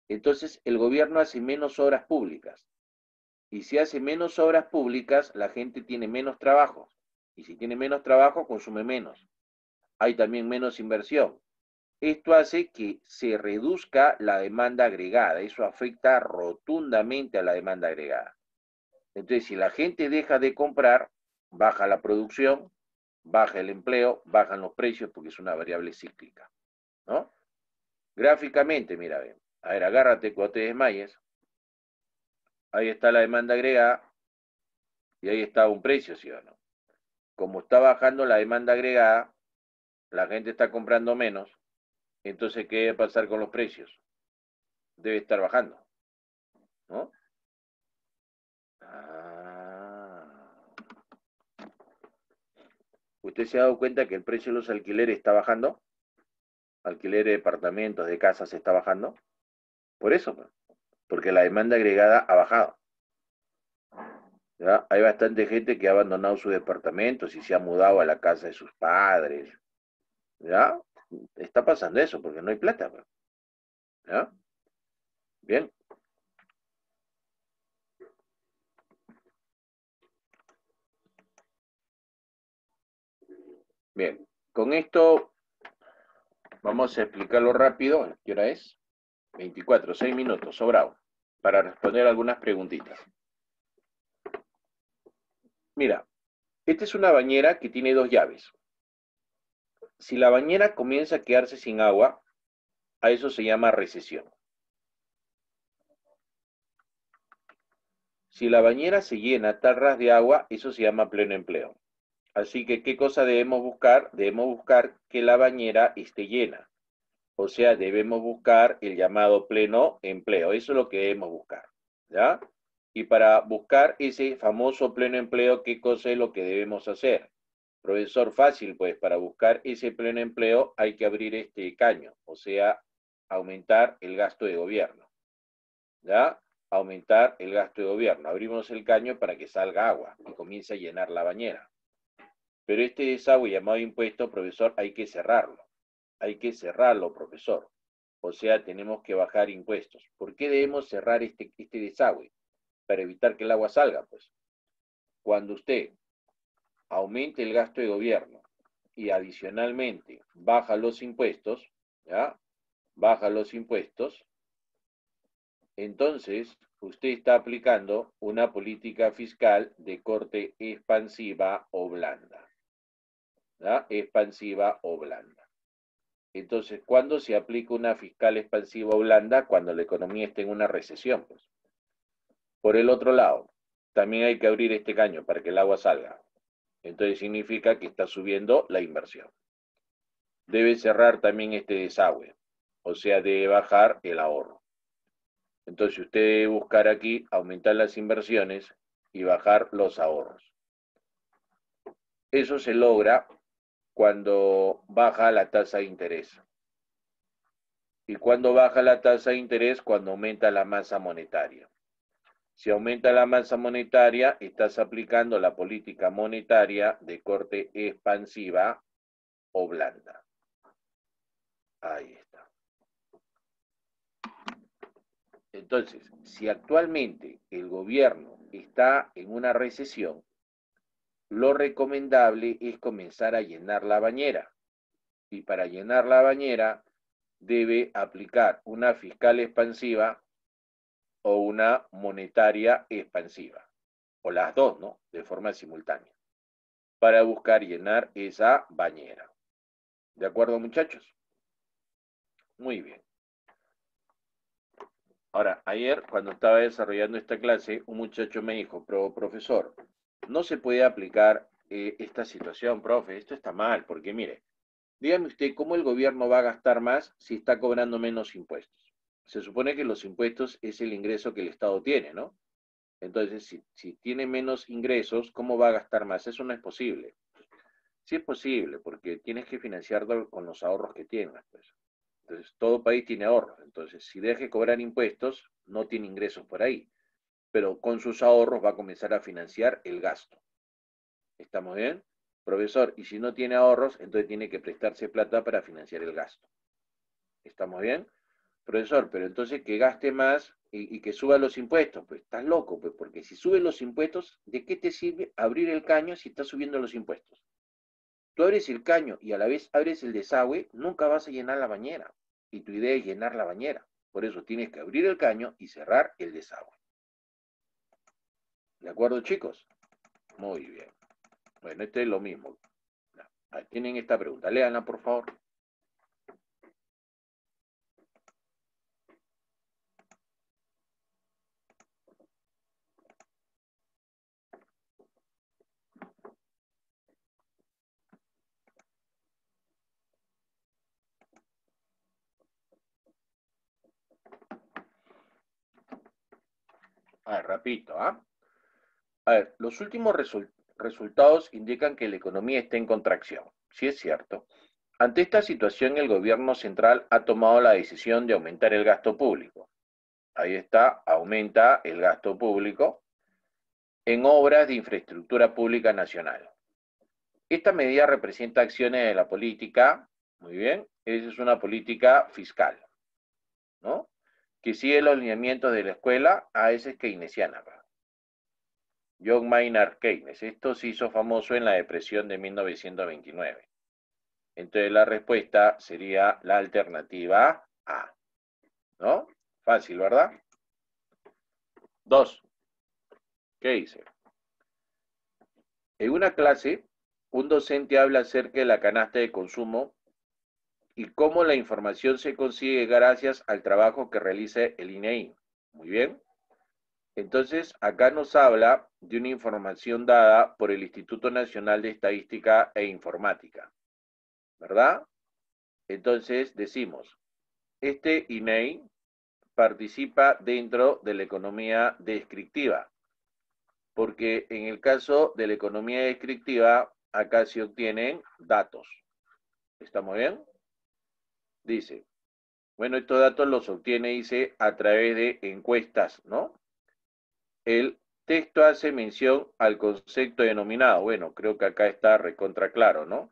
Entonces, el gobierno hace menos obras públicas. Y si hace menos obras públicas, la gente tiene menos trabajo. Y si tiene menos trabajo, consume menos. Hay también menos inversión. Esto hace que se reduzca la demanda agregada. Eso afecta rotundamente a la demanda agregada. Entonces, si la gente deja de comprar, baja la producción, baja el empleo, bajan los precios porque es una variable cíclica, ¿no? Gráficamente, mira, ven. A ver, agárrate cuando te desmayes. Ahí está la demanda agregada y ahí está un precio, ¿sí o no? Como está bajando la demanda agregada, la gente está comprando menos, entonces, ¿qué debe pasar con los precios? Debe estar bajando, ¿no? Ah. ¿Usted se ha dado cuenta que el precio de los alquileres está bajando? Alquileres de departamentos, de casas está bajando. Por eso, pues, porque la demanda agregada ha bajado. ¿Ya? Hay bastante gente que ha abandonado sus departamentos y se ha mudado a la casa de sus padres. ¿Ya? Está pasando eso porque no hay plata, pues. ¿Ya? Bien. Bien. Con esto vamos a explicarlo rápido. ¿Qué hora es? 24, 6 minutos, sobrado, para responder algunas preguntitas. Mira, esta es una bañera que tiene dos llaves. Si la bañera comienza a quedarse sin agua, a eso se llama recesión. Si la bañera se llena tarras de agua, eso se llama pleno empleo. Así que, ¿qué cosa debemos buscar? Debemos buscar que la bañera esté llena. O sea, debemos buscar el llamado pleno empleo. Eso es lo que debemos buscar. ¿Ya? Y para buscar ese famoso pleno empleo, ¿qué cosa es lo que debemos hacer? Profesor, fácil, pues para buscar ese pleno empleo hay que abrir este caño, o sea, aumentar el gasto de gobierno. ¿Ya? Aumentar el gasto de gobierno. Abrimos el caño para que salga agua y comience a llenar la bañera. Pero este desagüe llamado impuesto, profesor, hay que cerrarlo. Hay que cerrarlo, profesor. O sea, tenemos que bajar impuestos. ¿Por qué debemos cerrar este desagüe? Para evitar que el agua salga, pues. Cuando usted aumente el gasto de gobierno y adicionalmente baja los impuestos, ¿ya? Baja los impuestos, entonces usted está aplicando una política fiscal de corte expansiva o blanda, ¿ya? Expansiva o blanda. Entonces, ¿cuándo se aplica una fiscal expansiva o blanda? Cuando la economía esté en una recesión, pues. Por el otro lado, también hay que abrir este caño para que el agua salga. Entonces significa que está subiendo la inversión. debe cerrar también este desagüe, o sea, debe bajar el ahorro. Entonces usted debe buscar aquí aumentar las inversiones y bajar los ahorros. Eso se logra cuando baja la tasa de interés. ¿Y cuando baja la tasa de interés? Cuando aumenta la masa monetaria. Si aumenta la masa monetaria, estás aplicando la política monetaria de corte expansiva o blanda. Ahí está. Entonces, si actualmente el gobierno está en una recesión, lo recomendable es comenzar a llenar la bañera. Y para llenar la bañera debe aplicar una fiscal expansiva o una monetaria expansiva. O las dos, ¿no? De forma simultánea. Para buscar llenar esa bañera. ¿De acuerdo, muchachos? Muy bien. Ahora, ayer cuando estaba desarrollando esta clase, un muchacho me dijo, profesor, no se puede aplicar esta situación, profe, esto está mal, porque mire, dígame usted, ¿cómo el gobierno va a gastar más si está cobrando menos impuestos? Se supone que los impuestos es el ingreso que el Estado tiene, ¿no? Entonces, si tiene menos ingresos, ¿cómo va a gastar más? Eso no es posible. Sí es posible, porque tienes que financiarlo con los ahorros que tienes, pues. Entonces, todo país tiene ahorros. Entonces, si deja de cobrar impuestos, no tiene ingresos por ahí. Pero con sus ahorros va a comenzar a financiar el gasto. ¿Estamos bien? Profesor, y si no tiene ahorros, entonces tiene que prestarse plata para financiar el gasto. ¿Estamos bien? Profesor, pero entonces que gaste más y que suba los impuestos. Pues estás loco, pues, porque si suben los impuestos, ¿de qué te sirve abrir el caño si estás subiendo los impuestos? Tú abres el caño y a la vez abres el desagüe, nunca vas a llenar la bañera. Y tu idea es llenar la bañera. Por eso tienes que abrir el caño y cerrar el desagüe. ¿De acuerdo, chicos? Muy bien. Bueno, este es lo mismo. Ahí tienen esta pregunta. Léanla, por favor. A ver, repito, ¿ah? A ver, los últimos resultados indican que la economía está en contracción. Sí es cierto. Ante esta situación, el gobierno central ha tomado la decisión de aumentar el gasto público. Ahí está, aumenta el gasto público en obras de infraestructura pública nacional. Esta medida representa acciones de la política, muy bien, esa es una política fiscal, ¿no? Que sigue los lineamientos de la escuela, esa es keynesiana. John Maynard Keynes, esto se hizo famoso en la depresión de 1929. Entonces la respuesta sería la alternativa A, ¿no? Fácil, ¿verdad? 2. ¿Qué dice? En una clase, un docente habla acerca de la canasta de consumo y cómo la información se consigue gracias al trabajo que realiza el INEI. Muy bien. Entonces, acá nos habla de una información dada por el Instituto Nacional de Estadística e Informática, ¿verdad? Entonces, decimos, este INEI participa dentro de la economía descriptiva, porque en el caso de la economía descriptiva, acá se obtienen datos. ¿Estamos bien? Dice, bueno, estos datos los obtiene, dice, a través de encuestas, ¿no? El texto hace mención al concepto denominado, bueno, creo que acá está recontra claro, ¿no?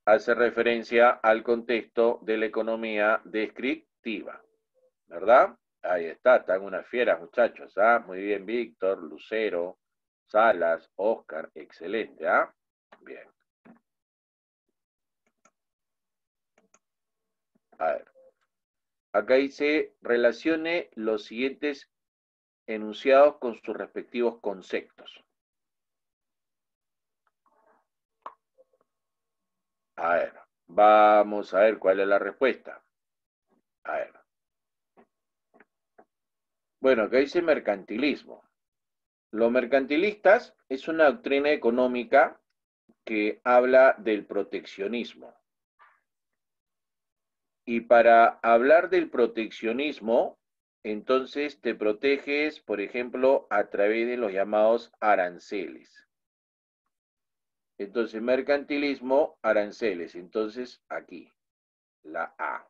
Hace referencia al contexto de la economía descriptiva, ¿verdad? Ahí está, están unas fieras, muchachos, ¿ah? Muy bien, Víctor, Lucero, Salas, Oscar, excelente, ¿ah? Bien. A ver, acá dice, relacione los siguientes enunciados con sus respectivos conceptos. A ver, vamos a ver cuál es la respuesta. A ver. Bueno, acá dice mercantilismo. Los mercantilistas es una doctrina económica que habla del proteccionismo. Y para hablar del proteccionismo, entonces te proteges, por ejemplo, a través de los llamados aranceles. Entonces, mercantilismo, aranceles. Entonces, aquí, la A.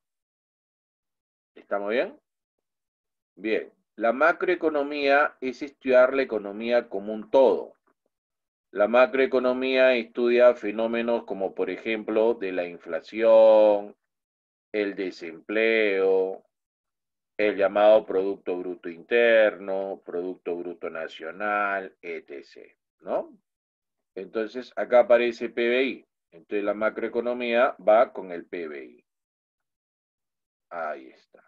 ¿Estamos bien? Bien. La macroeconomía es estudiar la economía como un todo. La macroeconomía estudia fenómenos como, por ejemplo, de la inflación, el desempleo, el llamado Producto Bruto Interno, Producto Bruto Nacional, etc. ¿No? Entonces, acá aparece PBI. Entonces, la macroeconomía va con el PBI. Ahí está.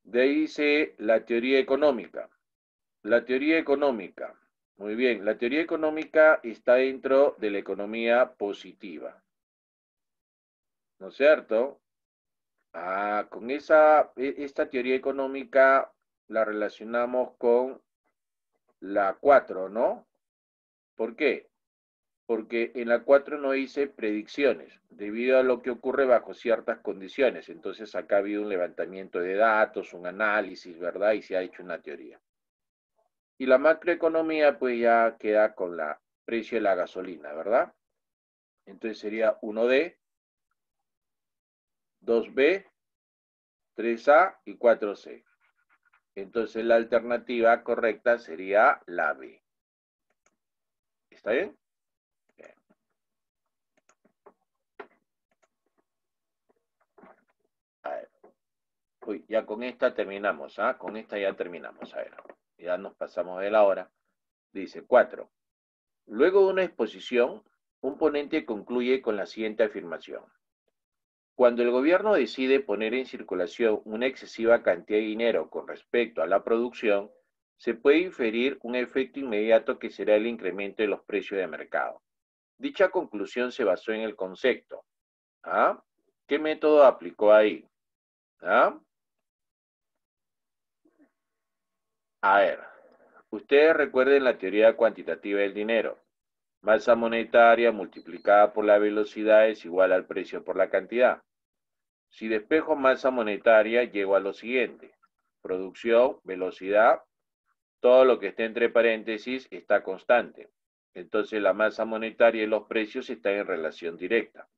De ahí dice la teoría económica. La teoría económica. Muy bien, la teoría económica está dentro de la economía positiva. ¿No es cierto? Con esta teoría económica la relacionamos con la 4, ¿no? ¿Por qué? Porque en la 4 no hice predicciones, debido a lo que ocurre bajo ciertas condiciones. Entonces acá ha habido un levantamiento de datos, un análisis, ¿verdad? Y se ha hecho una teoría. Y la macroeconomía pues ya queda con la precio de la gasolina, ¿verdad? Entonces sería 1D, 2B, 3A y 4C. Entonces la alternativa correcta sería la B. ¿Está bien? Bien. A ver. Uy, ya con esta terminamos, ¿ah? Con esta ya terminamos, a ver. Ya nos pasamos de la hora. Dice 4. Luego de una exposición, un ponente concluye con la siguiente afirmación. Cuando el gobierno decide poner en circulación una excesiva cantidad de dinero con respecto a la producción, se puede inferir un efecto inmediato que será el incremento de los precios de mercado. Dicha conclusión se basó en el concepto. ¿Ah? ¿Qué método aplicó ahí? ¿Ah? A ver, ustedes recuerden la teoría cuantitativa del dinero. Masa monetaria multiplicada por la velocidad es igual al precio por la cantidad. Si despejo masa monetaria, llego a lo siguiente. Producción, velocidad, todo lo que esté entre paréntesis está constante. Entonces la masa monetaria y los precios están en relación directa.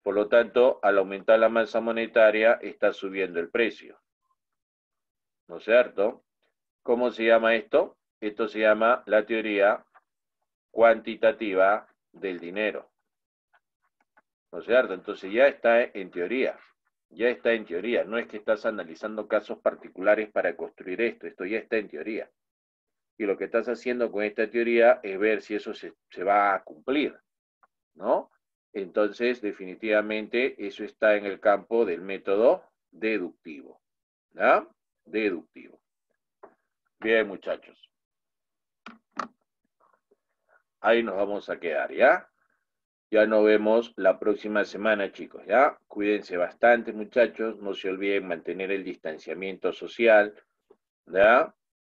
Por lo tanto, al aumentar la masa monetaria, está subiendo el precio. ¿No es cierto? ¿Cómo se llama esto? Esto se llama la teoría cuantitativa del dinero. ¿No es cierto? Entonces ya está en teoría. Ya está en teoría. No es que estás analizando casos particulares para construir esto ya está en teoría. Y lo que estás haciendo con esta teoría es ver si eso se va a cumplir, ¿no? Entonces, definitivamente, eso está en el campo del método deductivo, ¿ya? Deductivo. Bien, muchachos. Ahí nos vamos a quedar, ¿ya? Ya nos vemos la próxima semana, chicos, ¿ya? Cuídense bastante, muchachos. No se olviden mantener el distanciamiento social, ¿ya?